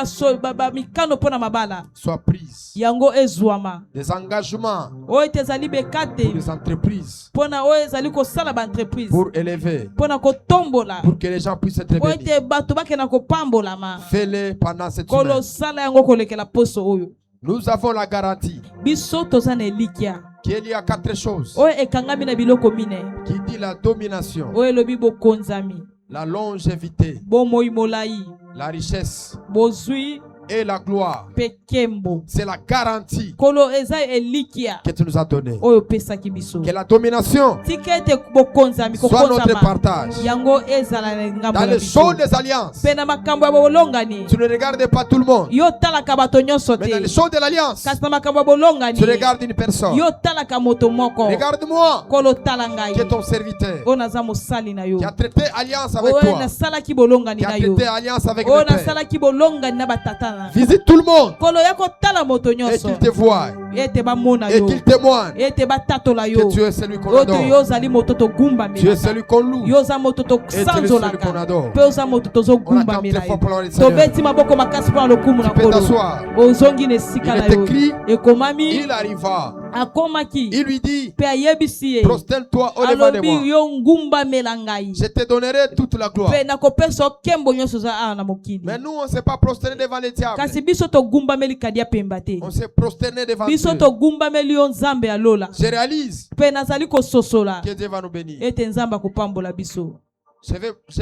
bamikano mpo na mabala
soient prises,
yango ezwama
des engagements
oyo ete ezali bekate
pour les entreprises,
mpo na oyo ezali kosala baentreprise
pour élever,
mpo na kotombola
pour que les gens puissent être
oyo
bénis.
ete bato bakenda kopambolama
Fais-le pendant cette semaine.
kolosala yango kolekela poso oyo
Nous avons la garantie
biso toza na elikya
qu'il y a 4 choses
oyo ekangami na biloko mine
qui dit la domination,
oyo elobi bokonzami
la longévité,
bomoi molai
la richesse
bozwi
et la gloire.
pe kembo.
C'est la garantie
Kolo eza elikia
que tu nous as donnée.
oyo pesaki biso.
Que la domination
Tika ete bokonzami
soit notre
kokonzama
partage.
yango ezala na ngambo
Dans
na
les
biso.
choses des alliances,
Pe na makambo ya bolongani
tu ne regardes pas tout le monde.
yo talaka bato nyonso
Mais dans les
te.
choses de l'alliance,
Kasi na makambo ya bolongani
tu regardes une personne.
yo talaka moto moko.
Regarde-moi,
Kolo tala ngai
qui est ton serviteur,
oyo naza mosali na yo,
qui a traité alliance avec
oyo
toi,
nasalaki bolongani
qui a
na yo,
traité alliance avec
oyo
le Père.
nasalaki bolongani na batata na.
Visite tout le monde
Kolo ya kotala moto
et
nyonso
qu'il te voie
ete bamona
et
yo
qu'il témoigne
ete batatola yo
que tu es celui qu'on
oyo te yo
adore.
ozali moto togumbamela,
Tu es celui qu'on loue.
yo oza moto
Et tu es celui qu'on
tosanzolaka
adore.
mpe oza moto
On attend
tozogumbamela
très fort
yo.
pour gloire du Seigneur.
tobeti maboko makasi mpona lokumu na
Tu peux
kolo
t'asseoir.
ozongi na esika
Il
na
est
yo
écrit,
ekomami
Il arriva.
akomaki
Il lui dit,
mpe ayebisi ye
prosterne-toi au devant de
alobi
moi.
yo ngumbamela ngai
Je te donnerai toute la gloire.
mpe nakopesa yo nkembo nyonso oza awa na mokili.
Mais nous, on ne s'est pas prosterné devant les diables.
kasi biso togumbameli kadi ya pemba te,
On s'est prosterné devant
biso
Dieu.
togumbameli yo nzambe ya lola.
Je réalise
mpe nazali kososola
que Dieu va nous bénir.
ete nzambe akopambola biso.
Je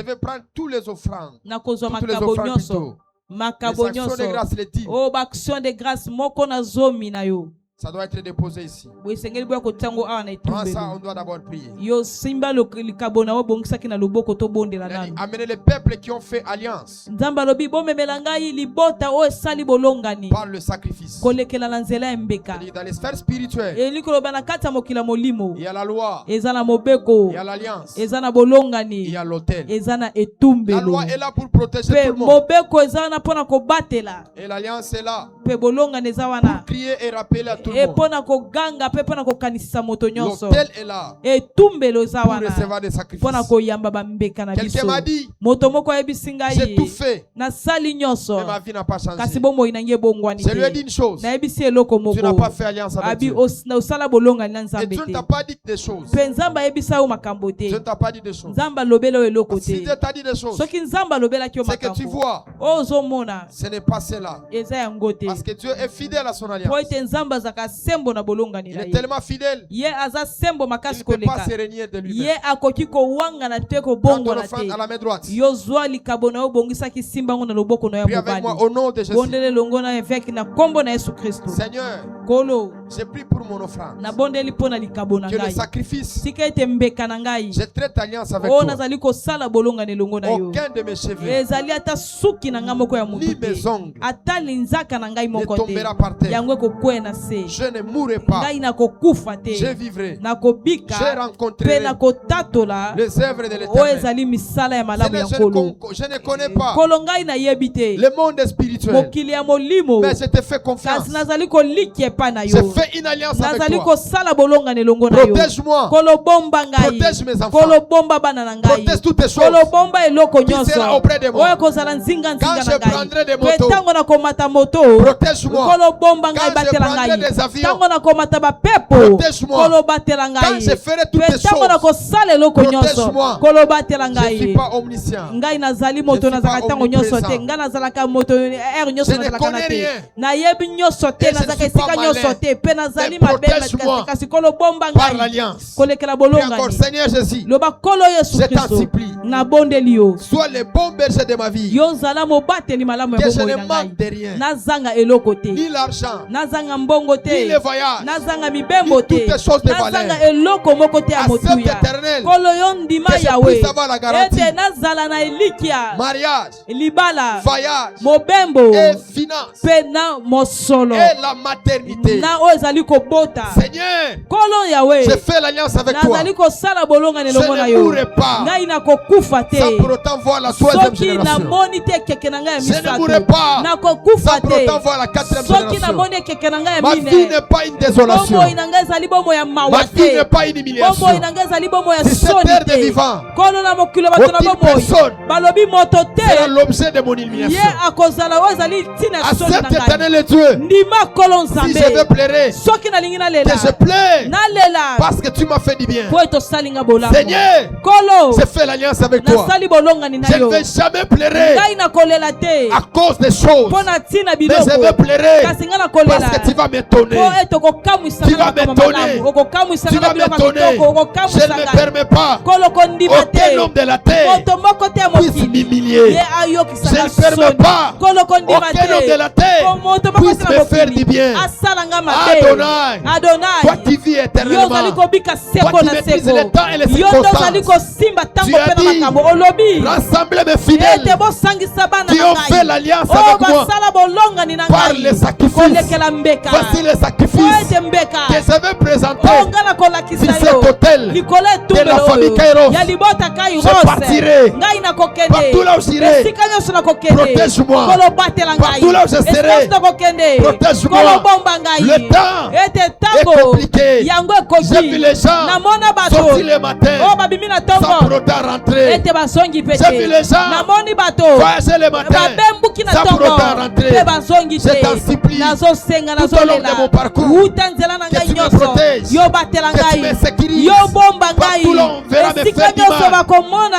vais prendre tous les offrandes.
nakozwa
Toutes les
makabo
offrandes
nyonso
plutôt. Les
makabo
actions de
nyonso
grâce, les dîmes.
o baaction de grâce moko na zomi na yo
Ça doit être déposé ici.
boye esengeli boya kotiango awa na
Prends ça,
etumbelo
on doit d'abord prier.
yo simba likabo na yo obongisaki na loboko tobondela nanu.
Amenez les peuples qui ont fait alliance
nzambe alobi bomemela ngai libota oyo esali bolongani
par le sacrifice.
kolekela na nzela ya mbeka.
C'est-à-dire dans les sphères spirituelles,
eli koloba na kati ya mokili ya molimo
il y a la loi,
eza na mobeko,
il y a l'alliance,
eza na
il
bolongani,
y a l'autel.
eza na
La
etumbelo.
loi est là pour protéger
mpe
tout le monde.
mobeko eza wana mpona kobatela,
Et l'alliance est là
mpe bolongani eza wana
pour crier et rappeler à tout
e
le monde.
mpona koganga mpe mpona kokanisisa moto nyonso.
L'autel est là
etumbelo eza
pour
wana
recevoir des sacrifices.
mpona koyamba bambeka na
Quelqu'un
biso.
m'a dit,
moto moko ayebisi
j'ai tout
ngai
fait,
nasali nyonso
mais ma vie n'a pas changé.
kasi bomoi nangi ebongwani
Je lui ai dit
te.
une chose,
nayebisi eloko
tu n'as
moko
pas fait alliance avec
abi
Dieu.
osala bolongani na
Et
nzambe
Dieu ne
te,
t'a pas dit des choses.
mpe nzambe ayebisa yo makambo te.
Dieu ne t'a pas dit des choses.
nzambe alobeli oyo eloko
Si Dieu
te.
t'a dit des choses,
soki nzambe alobelaki yo
c'est que tu
makambo
vois,
oyo ozomona
ce n'est pas cela.
eza yango te,
Parce que Dieu est fidèle à son
po
alliance.
ete nzambe azalaka sembo na bolongani
Il
na
est
ye.
tellement fidèle,
ye aza sembo
il
makasi
ne peut pas
koleka,
se régner de
ye
lui-même.
akoki kowangana te
Prends ton
kobongwana
offrande à
te.
la main droite.
yo zwa likabo na yo obongisaki simbango na loboko na yo
Prie avec moi
mobali.
au nom de Jésus.
bondele longo na evêque na nkombo na yesu kristo.
Seigneur,
kolo
j'ai pris pour mon offrande
nabondeli mpo na likabo na
que le
ngai,
sacrifice,
tika ete mbeka na ngai
je traite alliance avec
oyo
toi.
nazali kosala bolongani elongo na yo,
Aucun de mes cheveux,
ezali ata suki na ngai moko ya
ni
motu
mes
te,
ongles,
ata linzaka na ngai
ne
moko te
tombera par terre.
yango ekokwea na se.
Je ne mourrai pas,
ngai nakokufa
je
te,
vivrai. Je
nakobika mpe
rencontrerai
nakotatola
les œuvres de
oyo
l'Éternel.
ezali misala ya malamu ya nkolo.
Je ne connais pas
nkolo ngai nayebi te
le monde spirituel,
mokili ya molimo,
mais je te fais confiance.
kasi nazali koliki epai na
Je
yo,
fais une alliance avec
nazali
toi.
kosala bolongani elongo na yo.
Protège-moi,
kolo bomba ngai,
protège mes enfants,
kolo bomba bana na ngai,
protège toutes tes choses.
kolo bomba eloko
Qui
nyonso
sera auprès de moi.
oyo kozala nzinga
Quand
nzinga
je
na
prendrai des
ngai, mpe
motos,
ntango nakomata moto
protège-moi.
kolo bomba ngai
Quand je
batela
prendrai
ngai,
des avions,
ntango nakomata bapepo
protège-moi.
kolo batela
Quand
ngai,
je ferai toutes
mpe
tes
ntango
choses,
nakosala eloko nyonso
protège-moi.
kolo batela
je ne suis
ngai.
pas omniscient.
ngai nazali moto
Je suis
nazalaka
pas
ntango nyonso te,
omniprésent.
ngai nazalaka moto ere nyonso
Je ne
nazalaka na
connais
te,
rien.
nayebi nyonso te,
Et je ne
nazalaka
suis pas
esika
malin.
nyonso te, mpe nazali
Mais
mabe
protège-moi
kasi kolo bomba
par
ngai
l'alliance.
kolekela
Prie encore,
bolongani.
Seigneur Jésus,
loba kolo yesu
je t'en
kristo
supplie,
nabondeli yo,
sois le bon berger de ma vie,
yo nzala mobateli malamu ya
que je
bomoi
ne
na
manque
ngai,
de rien,
nazanga eloko te,
ni l'argent,
nazanga mbongo
ni
te,
les voyages,
nazanga mibembo
ni
te,
toutes les choses de
nazanga
valeur.
eloko moko te ya
Accepte
motuya.
éternel,
kolo yo ndima
que je
yawe
puisse avoir la garantie.
ete nazala na elikia
Mariage,
libala
voyage
mobembo
et finance
mpe na mosolo
et la maternité.
na oyo ezali kobota.
Seigneur,
kolo yawe
je fais l'alliance avec toi.
nazali kosala bolongani
Je
elongo na
ne
yo,
mourrai pas
ngai nakokufa te
sans pour autant voir la troisième
soki
génération.
namoni te ekeke na ngai ya
Je ne mourrai
misato,
pas
nakokufa
sans pour autant
te
voir la quatrième
soki
génération.
namoni ekeke na ngai ya
Ma vie
mine.
n'est pas une désolation.
bomoi na ngai ezali bomoi ya
Ma
mawa
vie n'est
te,
pas une
bomoi
humiliation.
na ngai ezali bomoi ya
Si cette
soni
terre des
te.
vivants,
kolo na mokili ya bato na
aucune
bomoi
personne
balobi moto
sera
te
l'objet de mon
ye
humiliation.
akozala oyo ezali ntina ya soni na
Accepte
ngai.
éternel Dieu.
ndima kolo
Si je
nzambe
veux pleurer, pleurer,
soki nalingi nalela
que je pleure
nalela
parce que tu m'as fait du bien.
po ete osalinga bolamu.
Seigneur,
Kolo
j'ai fait l'alliance avec toi.
nasali bolongani na
Je ne
yo
vais jamais pleurer
ngai nakolela te
à cause des choses,
mpo na ntina
mais je vais
biloko
pleurer
kasi ngai nakolela
parce que tu vas m'étonner.
po ete okokamwisanga
Tu vas
na makambo
m'étonner.
malamu
Tu
okokamwisanga
vas
na biloko ya
m'étonner.
kitoko
Je ne
okokamwisanga
me permets pas
kolo kondima te
aucun homme de la terre
moto moko te ya
puisse
mokili
m'humilier.
ye ayokisanga
Je ne permets
soni
pas
kolo kondima
aucun homme de la
te
terre
moto moko
puisse
te na
me faire du
mokili
bien.
asala nga
Adonai,
mabe Adonai
toi qui vis
yo ozali
éternellement,
kobika seko
toi qui
na
maîtrises
seko
les temps et les
yo nde ozali
circonstances,
kosimba ntango
tu as
mpe na
dit,
makambo olobi
rassemblez mes
ete
fidèles
bosangisa bana
qui
na
ont fait
ngai
l'alliance
oyo
avec moi
basala bolongani na
par
ngai
les sacrifices.
kolekela mbeka
Voici les
po
sacrifices
ete mbeka
que je vais présenter
oyo ngai nakolakisa
sur cet
yo
autel
likolo
de la famille
etumbelo
Kairos.
ya libota kai
Je partirai
ngai nakokende
partout là où j'irai.
esika nyonso nakokende
Protège-moi.
kolobatela ngai
Partout là où je serai.
esika nyonso nakokende
Protège-moi.
kolobomba ngai
Le temps
ete
est
ntango
compliqué.
yango
J'ai vu
ekoki
les gens
namona bato
sortir le matin
oyo babimi na
sans
ntongo
pour autant rentrer.
ete basongi mpe
J'ai vu
te
les gens
namoni bato
voyager le matin
babembuki na
sans pour
ntongo
autant rentrer.
mpe bazongi
Je t'en supplie,
te nazosenga
tout au long de
nazolela
mon parcours,
uta nzela na
que
ngai
tu me
nyonso
protèges,
yo batela
que tu
ngai
me sécurises.
yo bomba ngai
Partout là où on verra me
esika
faire du
nyonso
mal.
bakomona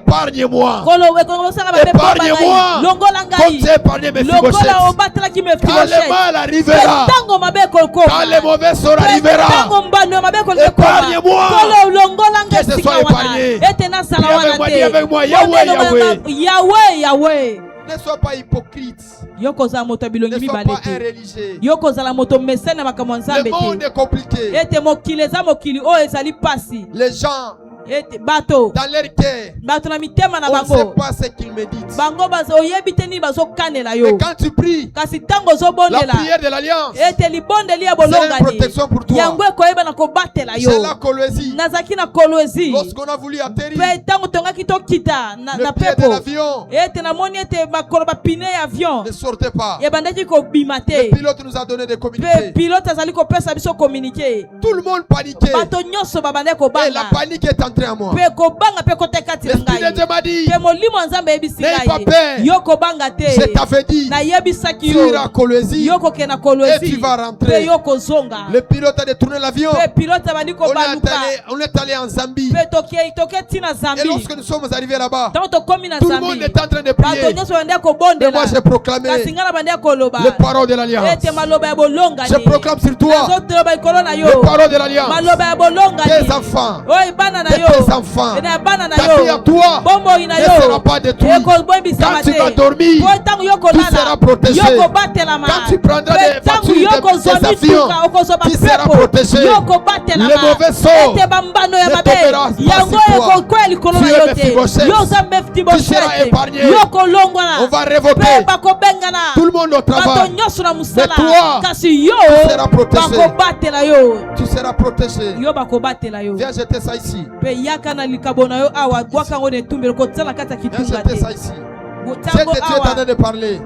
Épargne-moi.
kolo ekosala mabe bomba ngai
Épargne-moi.
longola
Comme
ngai
tu as épargné mes
lokola
fibochettes.
obatelaki
Quand le
mefiboshete
mal arrivera,
ntango mabe
quand le
ekokoma
mauvais sort arrivera,
ntango mbano ya mabe
Épargne-moi.
kolo longola ngai
Que je
esika
sois
wana
épargné.
ete nasala
Dis
wana
avec moi,
te
dis avec moi,
Bonde
Yahweh,
longola
Yahweh.
Yahweh
ne sois pas hypocrite.
yo kozala moto ya
Ne
bilongi
sois
mibale
pas un
te
religieux.
yo kozala moto mesene na makambo ya
Le
nzambe
monde
te
est compliqué.
ete mokili eza mokili oyo ezali pasi
Les gens,
ete bato
dans leur cœur,
bato na mitema na
on ne sait
bango
pas ce qu'ils méditent.
bango oyebi te nini bazokanela
Mais
yo
quand tu pries,
kasi ntango
la
ozobondela
prière de l'alliance,
ete libondeli ya
c'est une
bolongani
protection pour toi.
yango ekoyeba na kobatela yo
C'est la Colosie.
nazalaki na kolwezi
Lorsqu'on a voulu atterrir,
mpe ntango tongaki tokita na
le pied de
pepo
l'avion
ete namoni ete makolo bapine ya avion
ne sortait pas.
ebandaki kobima
Le
te
pilote nous a donné des
mpe
communiqués.
pilote azali kopesa biso communiqué
Tout le monde paniquait.
bato nyonso babandaki
Et la
kobanga
panique est entrée en moi.
mpe kobanga mpe kota kati na
L'Esprit de
ngai
Dieu m'a dit,
mpe molimo ya nzambe ayebisi
n'aie pas
ngai
peur.
yo kobanga te
Je t'avais dit,
nayebisaki
tu
yo
iras à Colosie
yo kokende na
et
kolwezi
tu vas
mpe
rentrer.
yo kozonga
Le pilote a détourné l'avion.
mpe pilote abandi kobaluka
On est allé en Zambie.
mpe toke ntina
Et
zambi
lorsque nous sommes arrivés là-bas,
ntango tokomi na
tout le monde
zambi
était en train de
bato
prier.
nyonso bandi ya
Et
kobondela
moi, j'ai proclamé
kasi ngai na bandi ya koloba
les paroles de l'Alliance.
ete maloba ya bolongani
Je proclame sur toi
nazoloba likolo na
les
yo
paroles de l'Alliance.
maloba ya bolongani
Tes enfants,
oyo bana na
de
yo
tes enfants,
ena ya bana na
ta vie à
yo
toi
bomoi na
ne
yo
sera pas détruite.
ekoboyebisama
Quand tu vas dormir,
po ntango yo
tu seras
kolala
protégé.
yo kobatelama
Quand tu prendras
Mpe
des
ntango
voitures,
yo
des
kozwa
avions,
mituka okozwa
tu seras
bapepo
protégé.
yo kobatelama
Les mauvais sorts
ete bambano ya
ne
mabe
tomberont pas
yango
sur toi.
ekokwea likolo
Tu
na
es
yo te
Mephibosheth.
yo oza
Tu seras
mefiboshete
épargné.
yo kolongwana
On va
mpe
révoquer
bakobengana
tout le monde au
bato
travail.
nyonso na mosala
Mais toi,
kasi yo
tu seras protégé.
bakobatela yo
Tu seras protégé.
yo bakobatela yo
Viens jeter ça ici.
mpe yaka na likabo na yo awa bwaka yango na etumbelo kotia na kati ya
Viens
kitunga
jeter
te
ça ici. Jette,
botango
tu es en train
awa
de parler.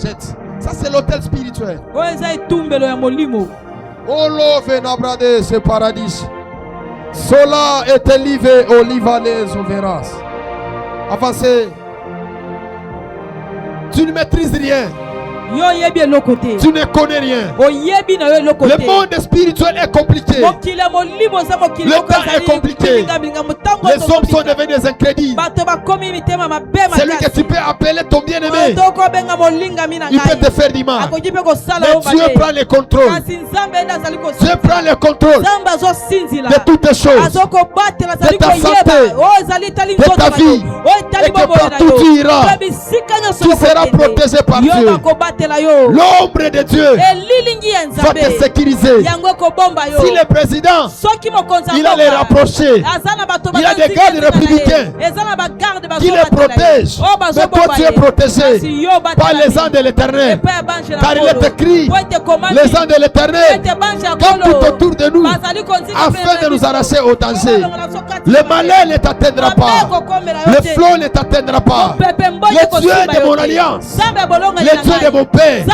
Jette. Ça, c'est l'hôtel spirituel.
oyo eza etumbelo ya molimo
Olo venabrade ce paradis. Sola et live olivales overas. Avancez. Tu ne maîtrises rien.
yo oyebi eloko te
Tu ne connais rien.
oyebi na yo eloko
Le
te
monde spirituel est compliqué.
mokili ya molimo eza mokili
Le
moko
temps est compliqué.
bilinga motango
Les hommes sont devenus des incrédules.
bato bakomi mitema mabe
Celui que tu peux appeler ton bien-aimé,
bato okobenga molingami na
il peut
ngai
te faire du mal.
akoki mpe kosala
Mais
yo
Dieu
mabe
prend le contrôle.
kasi nzambe ende azali
Dieu prend le contrôle
nzambe azosinzila
de toutes les choses.
azokobatela azali
ta
koyeba
santé,
oyo ezali etali
de ta
nzoto na
vie,
yo oyo etali
et que
bomoi na
partout tu iras,
yo bisika nyonso
tu seras
okokende,
protégé par
yo
Dieu.
bakobatela yo
L'ombre de Dieu
elilingi ya
va te
nzambe
sécuriser.
yango ekobomba yo
Si le président,
soki mokonzi
il a les rapprochés,
aza na bato
il a des gardes républicains
eza na bagarde
qui les protègent. Mais toi, tu es protégé par les anges de l'éternel. Car il est écrit, les anges de l'éternel campent tout autour de nous afin de nous arracher au danger. Le malheur ne t'atteindra pas. Le flot ne t'atteindra pas. Le Dieu de mon alliance, le Dieu de mon Père,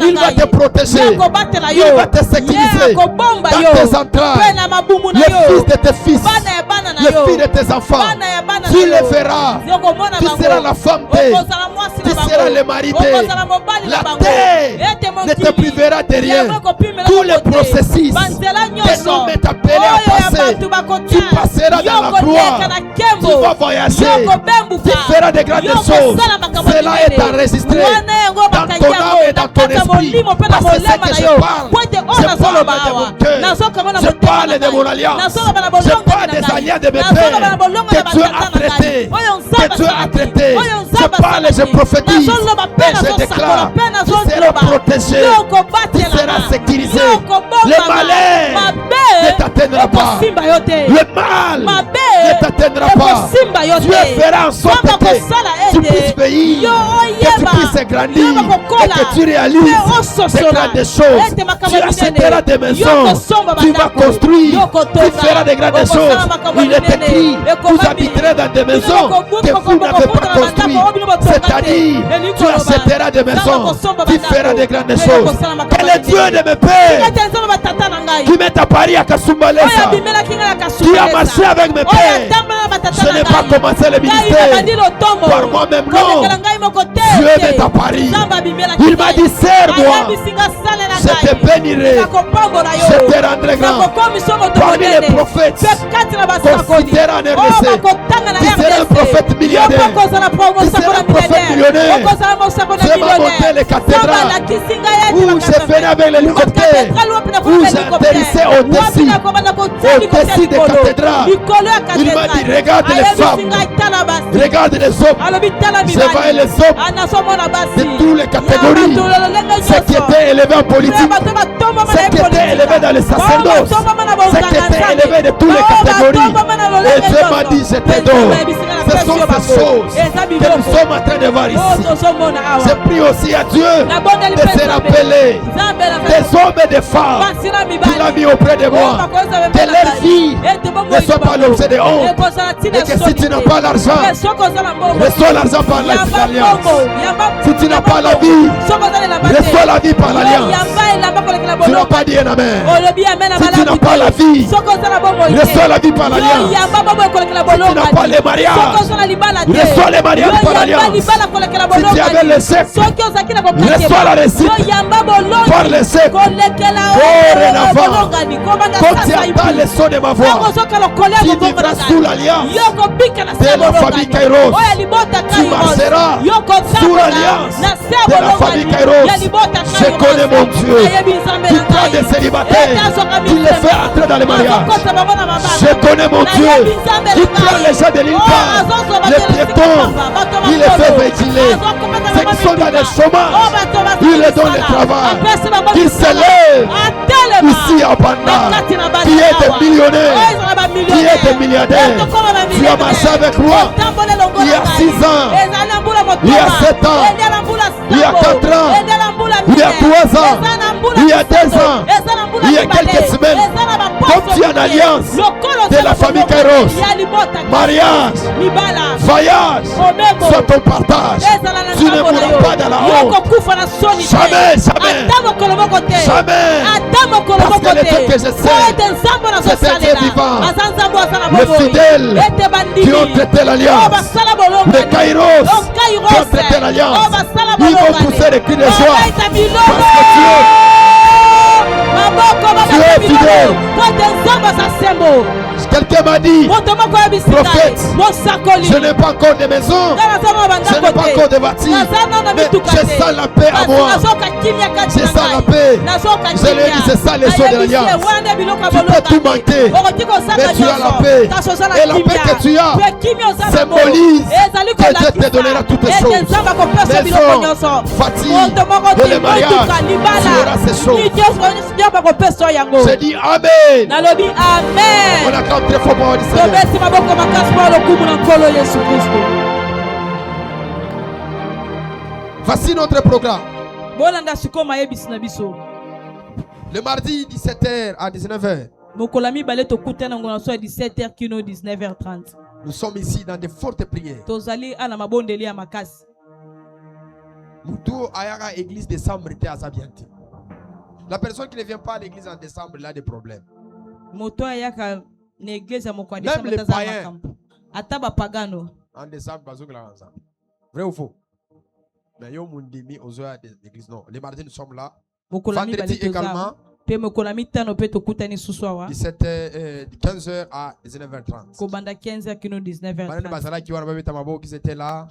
il va te protéger. Il va te sécuriser dans tes entrailles. Le fils de tes fils, le fils de tes enfants, tu le feras. Tu seras la femme d'eux. Tu seras le mari d'eux. La terre ne te privera de rien. Tous les processus que l'homme est appelé à passer, tu passeras dans la gloire. Tu vas voyager. Tu feras de grandes choses. Cela est enregistré dans ton âme et dans ton esprit. Parce que c'est que je parle de mon cœur. Je parle de mon alliance. Je parle des alliances de mes pères que Dieu a traité. Que Dieu a traité. Je parle et je prophétise. Et je déclare, tu seras protégé. Tu seras sécurisé. Le malheur ne t'atteindra pas. Le mal ne t'atteindra pas. Dieu fera en sorte que tu puisses veiller, que tu puisses grandir et que tu réalises de grandes choses. Tu achèteras des maisons, tu vas construire, tu feras de grandes choses. Il est écrit, vous habiterez dans des maisons que vous n'avez pas construites. C'est-à-dire, tu achèteras des maisons, tu feras de grandes choses. Quel est Dieu de mes pères qui m'est apparu à Kasumbalesa, qui a marché avec mes pères? Je n'ai pas commencé le ministère par moi-même, non. Dieu m'est apparu. Il m'a dit, sers-moi, je te bénirai, je te rendrai grand. Parmi les prophètes, considère en RDC, tu seras un prophète milliardaire, tu seras un prophète millionnaire. Je m'as monté les cathédrales où je venais avec l'hélicoptère, où j'atterrissais au-dessus des cathédrales. Il m'a dit, regarde les femmes, regarde les hommes. Je voyais les hommes de toutes les catégories, ceux qui étaient élevés en politique, ceux qui étaient élevés dans les sacerdoces, ceux qui étaient élevés de toutes les catégories. Et Dieu m'a dit, je te donne. Ce sont ces choses que nous sommes en train de voir ici. Je prie aussi à Dieu de se rappeler des hommes et des femmes qu'il a mis auprès de moi, que leur vie ne soit pas l'objet de honte, et que si tu n'as pas l'argent, reçois l'argent par l'alliance. Si tu n'as pas la vie, reçois la vie par l'alliance. Tu n'as pas dit un amen. Si tu n'as pas la vie, reçois la vie par l'alliance. Si tu n'as pas les mariages, reçois les mariages par l'alliance. Si tu avais le chèque, reçois la réussite par le chèque. Quand tu entends le son de ma voix, tu vivras sous l'alliance de la famille Kairos. Tu marcheras sous l'alliance de la famille Kairos. Je connais mon Dieu. Tu prends des célibataires, tu les fais entrer dans les mariages. Je connais mon Dieu. Tu prends les gens de l'île, les piétons, il les fait vigiler. Ceux qui sont dans le chômage, il les donne le travail. Qu'ils se lèvent ici à Banda, qui est des millionnaires, qui est des milliardaires. Tu as marché avec moi il y a 6 ans, il y a 7 ans, il y a 4 ans, il y a 3 ans, il y a 2 ans, il y a quelques semaines. Comme tu es en alliance de la famille Kairos, mariage, voyage, soit ton partage. Tu ne mourras pas dans la honte. Jamais, jamais, jamais. Parce que le Dieu que je sais, c'est un Dieu vivant. Le fidèle qui ont traité l'alliance, les Kairos qui ont traité l'alliance, ils vont pousser les cris de joie. Parce que Dieu est fidèle. Quelqu'un m'a dit, prophète, je n'ai pas encore de maison, je n'ai pas encore de voiture, mais je sens la paix à moi. Je sens la paix. Je lui ai dit, c'est ça les choses de l'alliance. Tu peux tout manquer, mais tu as la paix. Et la paix que tu as symbolise que Dieu te donnera toutes les choses. Maison, fatigue, et le mariage, tu auras ces choses. Je dis Amen. On acclame très fort pour Voici notre programme. Le mardi 17h à 19h. Nous sommes ici dans de fortes prières. Moutou Ayara église décembre était à Sabianti. La personne qui ne vient pas à l'église en décembre, il a des problèmes. Même les païens en décembre, vrai ou faux? Mais yo mundimi aux heures de l'église. Non, les mardis nous sommes là.
Mokola
Vendredi
mibale toza
également,
awa. Pe mokola mitano pe tokutani susu awa.
15h à 19h30.
Kobanda 15h kino
Banane
19h30.
bazala qui wana babeta maboko qui étaient là.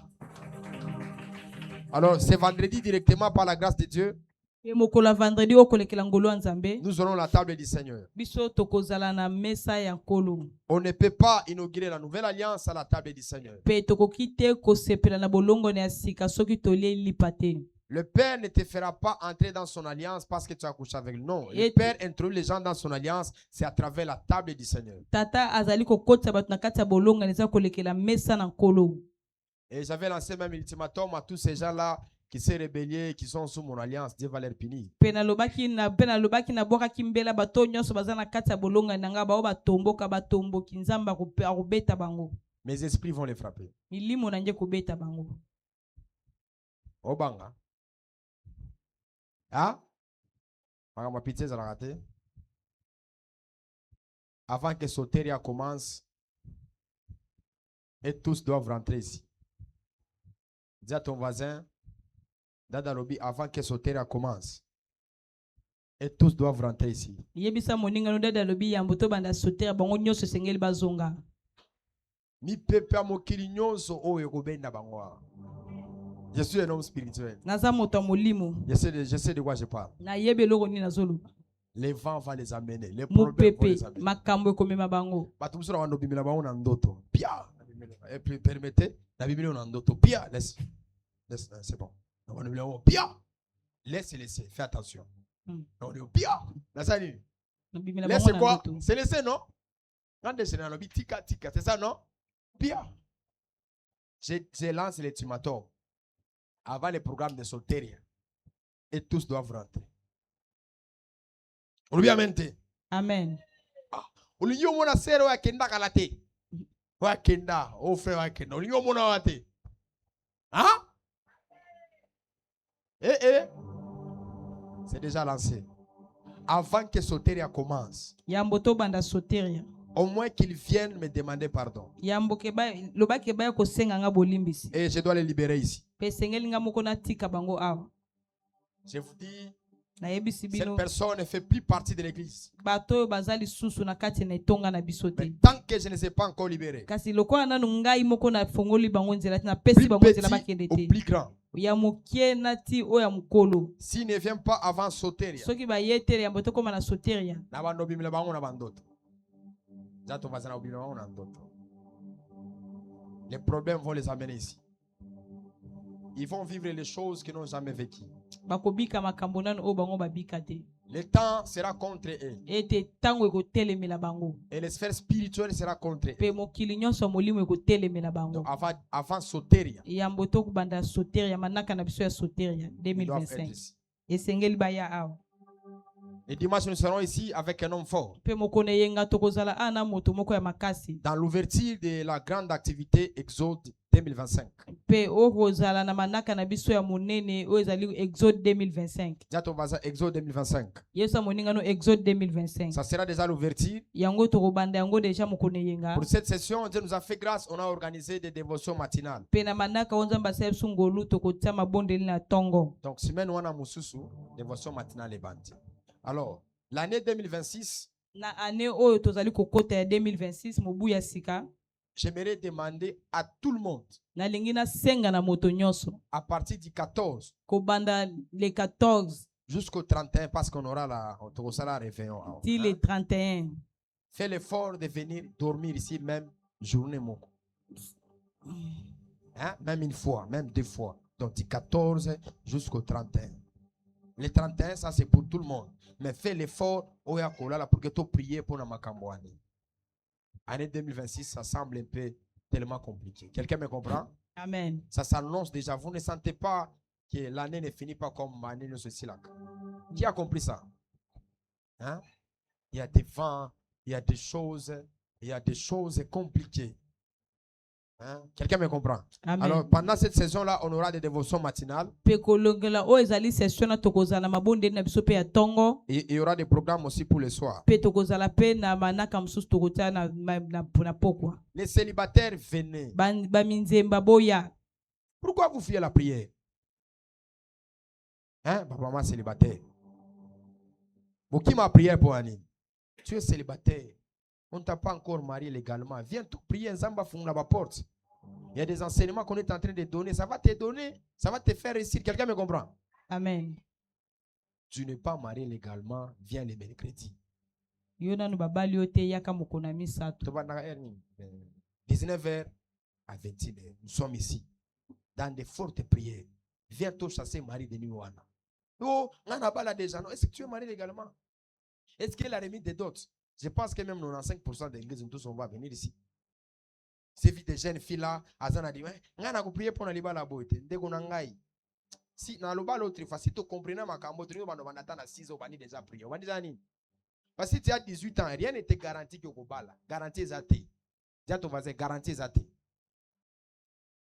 Alors, c'est vendredi directement par la grâce de Dieu.
Pe mokola vendredi okolekela ngolo ya Nzambe.
Nous aurons la table du Seigneur.
Biso tokozala na mesa ya nkolo.
On ne peut pas inaugurer la nouvelle alliance à la table du Seigneur.
Pe tokoki te kosepela na bolongo na ya sika soki tolie lipa te.
Le Père ne te fera pas entrer dans son alliance parce que tu as couché avec lui. Non. Le
Et
Père introduit les gens dans son alliance, c'est à travers la table du Seigneur.
Tata azali kokotisa bato na kati ya bolongo neza kolekela mesa na nkolo.
Et j'avais lancé même ultimatum à tous ces gens-là qui s'est rebellés, qui sont sous mon alliance. Dieu va les punir.
Pe nalobaki na bwakaki mbela bato nyonso baza na kati ya bolongo na nga bao batomboka batomboki Nzambe akobeta bango.
Mes esprits vont les frapper.
Milimo na nje kobeta bango.
Obanga. Ah? Ma pitié, ça l'a raté. Avant que Soteria commence, et tous doivent rentrer ici. Dis à ton voisin, dans lobby, avant que Soteria commence, et tous doivent rentrer ici.
Yebisa moninga no dada lobi ya mboto banda Soteria bango nyonso sengeli bazonga.
Mi pepe mokili nyonso oyo kobenda bango. Je suis un homme spirituel.
Naza moto molimo.
Je sais de quoi je parle.
Na yebe loko ni nazolo.
Les vents vont les amener. Les problèmes vont les amener.
Makambo komema bango.
Batumsura wano bimila bango na ndoto. Pia. Et puis permettez, la bimila na ndoto. Pia. Laisse, c'est bon. Pia. Laisse. Fais attention. On est au pia. Laisse c'est quoi? C'est laisser, non? Quand c'est dans le tika. C'est ça, non? Pia. Je lance l'ultimatum avant le programme de Soteria. Et tous doivent rentrer. On lui a menté.
Amen.
On lui a mona sero wa kenda kalate. Wa kenda, o frère wa kenda. On lui a mona wate. Hein? C'est déjà lancé. Avant que Soteria commence.
Yamboto banda Soteria.
Au moins qu'ils viennent me demander pardon.
Et je
dois les libérer ici.
Je
vous dis, cette personne ne fait plus partie de l'église. Mais tant que je ne sais pas encore libéré. Plus petit ou plus grand. S'il ne vient pas avant Soteria. Les problèmes vont les amener ici. Ils vont vivre les choses qu'ils n'ont jamais vécues. Le temps sera contre eux. Et les sphères spirituelles sera contre eux. Donc avant Soteria, ils doivent être ici. Et dimanche, nous serons ici avec un homme fort. Dans l'ouverture de la grande activité Exode 2025. Exode 2025. Ça sera déjà l'ouverture. Pour cette session, Dieu nous a fait grâce. On a organisé des dévotions matinales. Donc, semaine wana mususu, dévotion matinale est bandi. Alors, l'année 2026, j'aimerais demander à tout le monde, à partir du 14 jusqu'au 31, parce qu'on aura la réveillon. Le 31. Fais l'effort de venir dormir ici, même journée. Hein? Même une fois, même deux fois. Donc, du 14 jusqu'au 31. Le 31, ça c'est pour tout le monde. Mais fais l'effort pour que tu pries pour Namakambouani. Année 2026, ça semble un peu tellement compliqué. Quelqu'un me comprend?
Amen.
Ça s'annonce déjà. Vous ne sentez pas que l'année ne finit pas comme l'année de ceci là. Qui a compris ça? Hein? Il y a des vents, il y a des choses compliquées. Hein? Quelqu'un me comprend? Amen. Alors pendant cette saison-là, on aura des dévotions matinales. Et il y aura des programmes aussi pour le soir. Les célibataires, venez. Pourquoi vous fuyez la prière? Hein? Maman célibataire. Qui m'a prié pour Anine? Tu es célibataire. On ne t'a pas encore marié légalement. Viens tout prier. Zamba fond la porte. Il y a des enseignements qu'on est en train de donner. Ça va te donner. Ça va te faire réussir. Quelqu'un me comprend?
Amen.
Tu n'es pas marié légalement. Viens les mercredis.
Yona no babali ote yaka mokona misato.
19h à 21h. Nous sommes ici. Dans des fortes prières. Viens tout chasser Marie de nuit. Oh, on a pas là déjà. Est-ce que tu es marié légalement? Est-ce qu'elle a remis des dots? Je pense que même 95% des églises, tous on va venir ici. Ces filles, des jeunes filles là, Azana dit, on a prié pour aller la beauté. Dès qu'on a si dans le bal l'autre fois, si tu comprends ma cambo, tu vas attendre à 6 ans, on va déjà prier. On va dire parce que si tu as 18 ans, rien n'était garanti que tu vas garanti zati. Dis à ton voisin, garanti zati.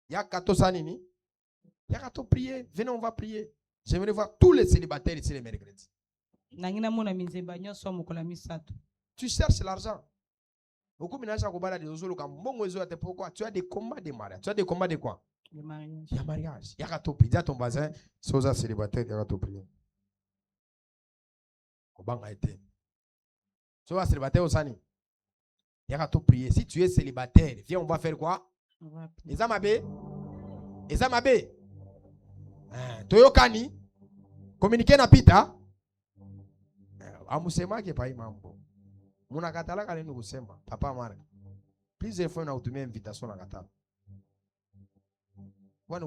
Il y a 14 ans, il y a 14 prier. Venez, on va prier. J'aimerais voir tous les célibataires ici les mercredis. Tu cherches l'argent. Beaucoup de gens pourquoi tu as des combats de mariage. Tu as des combats de quoi?
Le mariage.
Il y a mariage. Il y a tout prier. Dis à ton voisin, si vous êtes célibataire, il y a tout prier. Si vous êtes célibataire, il y a tout prier. Si tu es célibataire, viens, on va faire quoi? Ezamabe. Ezamabe. Toyokani. Communiquer na pita. Amusema ke pa imambo. Muna katala kale ni kusema. Papa Mark. Plusieurs fois na utumia invitation na katala. Kwani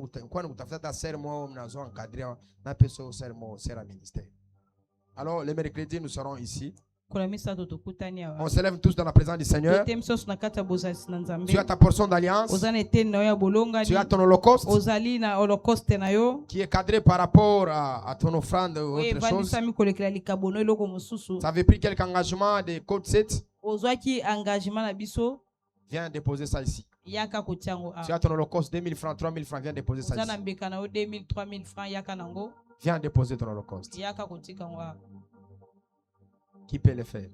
kutafuta sermo mnazo encadrer na peso sermo sera ministère. Alors les mercredis nous serons ici. On se lève tous dans la présence du Seigneur. Tu as ta portion d'alliance. Tu as ton holocauste qui est cadré par rapport à ton offrande ou autre chose. Ça avait pris quelques engagements de code 7. Viens déposer ça ici. Tu as ton holocauste 2000 francs, 3000 francs. Viens déposer ça ici. Viens déposer ton holocauste. Qui peut le faire?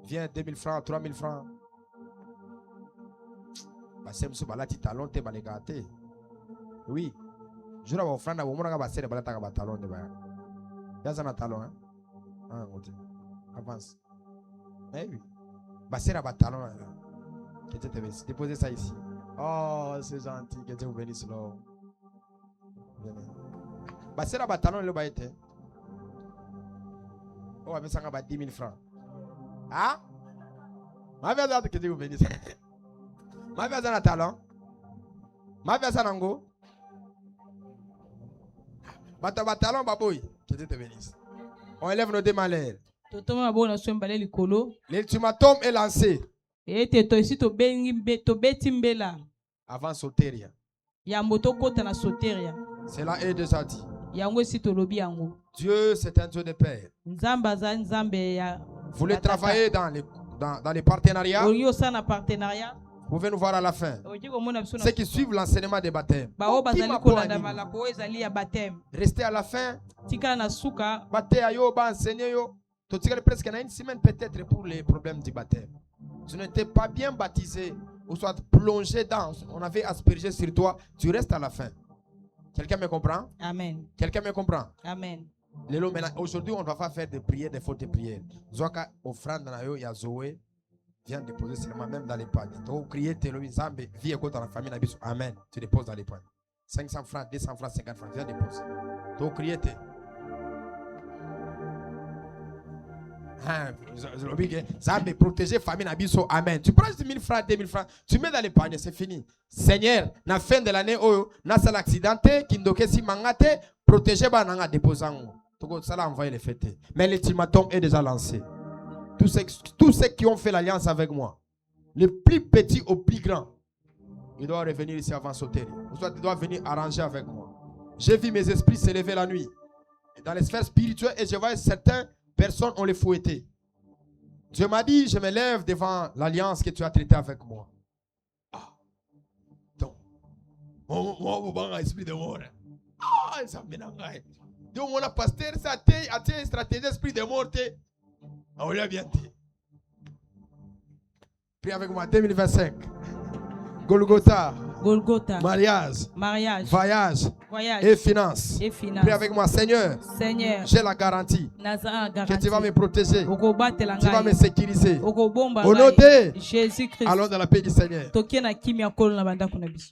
Viens 2000 francs, 3000 francs. Oui. Je vais vous offrir un talon. Il y a un talon. Avance. Eh oui. Déposez ça ici. Oh, c'est gentil. Que Dieu vous bénisse. Basera batalon le baïté. Oh, mais ça va 10 000 francs. Ah? Ma vie que Dieu vous bénisse. Ma vie à talon. Ma vie à nango. Batalon baboy. Que Dieu te bénisse. On élève nos deux malheurs. L'ultimatum est lancé. Avant Soteria. Cela est déjà dit. Dieu, c'est un Dieu de paix. Vous voulez travailler dans les partenariats? Vous pouvez nous voir à la fin. Ceux qui suivent l'enseignement des baptêmes. Restez à la fin. Presque une semaine peut-être pour les problèmes du baptême. Tu n'étais pas bien baptisé ou soit plongé dans, on avait aspergé sur toi, tu restes à la fin. Quelqu'un me comprend?
Amen.
Quelqu'un me comprend?
Amen.
Aujourd'hui, on ne va pas faire des prières, des fautes prières. Zoaka offrande na yo ya Zoé vient déposer seulement même dans les paniers. Donc crier Telobi Zambe, vie écoute dans la famille Nabiso. Amen. Tu déposes dans les paniers. 500 francs, 200 francs, 50 francs, viens déposer. Donc crier te. Zambe protéger famille Nabiso. Amen. Tu prends 1000 francs, 2000 francs, tu mets dans les paniers, c'est fini. Seigneur, na fin de l'année na sal accidenté, kindoke si mangate, protéger bananga déposant. Ça l'a envoyé les fêtes. Mais l'ultimatum est déjà lancé. Tous ceux qui ont fait l'alliance avec moi, le plus petit au plus grand, il doit revenir ici avant sauter. Ou soit il doit venir arranger avec moi. J'ai vu mes esprits s'élever la nuit. Dans les sphères spirituelles, et je vois certaines personnes ont les fouettés. Dieu m'a dit, je me lève devant l'alliance que tu as traitée avec moi. Ah. Donc, mon esprit de mort. Ah, ça me n'engaille. Donc, mon pasteur, ça a été stratégie esprit de mort. On l'a bien dit. Prie avec moi, 2025. Golgotha,
Golgotha,
mariage,
mariage,
voyage
voyage
et finance.
et finance.
Prie avec moi, Seigneur,
Seigneur,
j'ai la garantie
naza
que tu vas me protéger,
okobatela
tu vas me
ngai,
sécuriser.
okobomba
Au nom
ngai.
de
Jésus Christ.
allons dans la paix du Seigneur.
Tokie na kimia kolo na bandako na biso.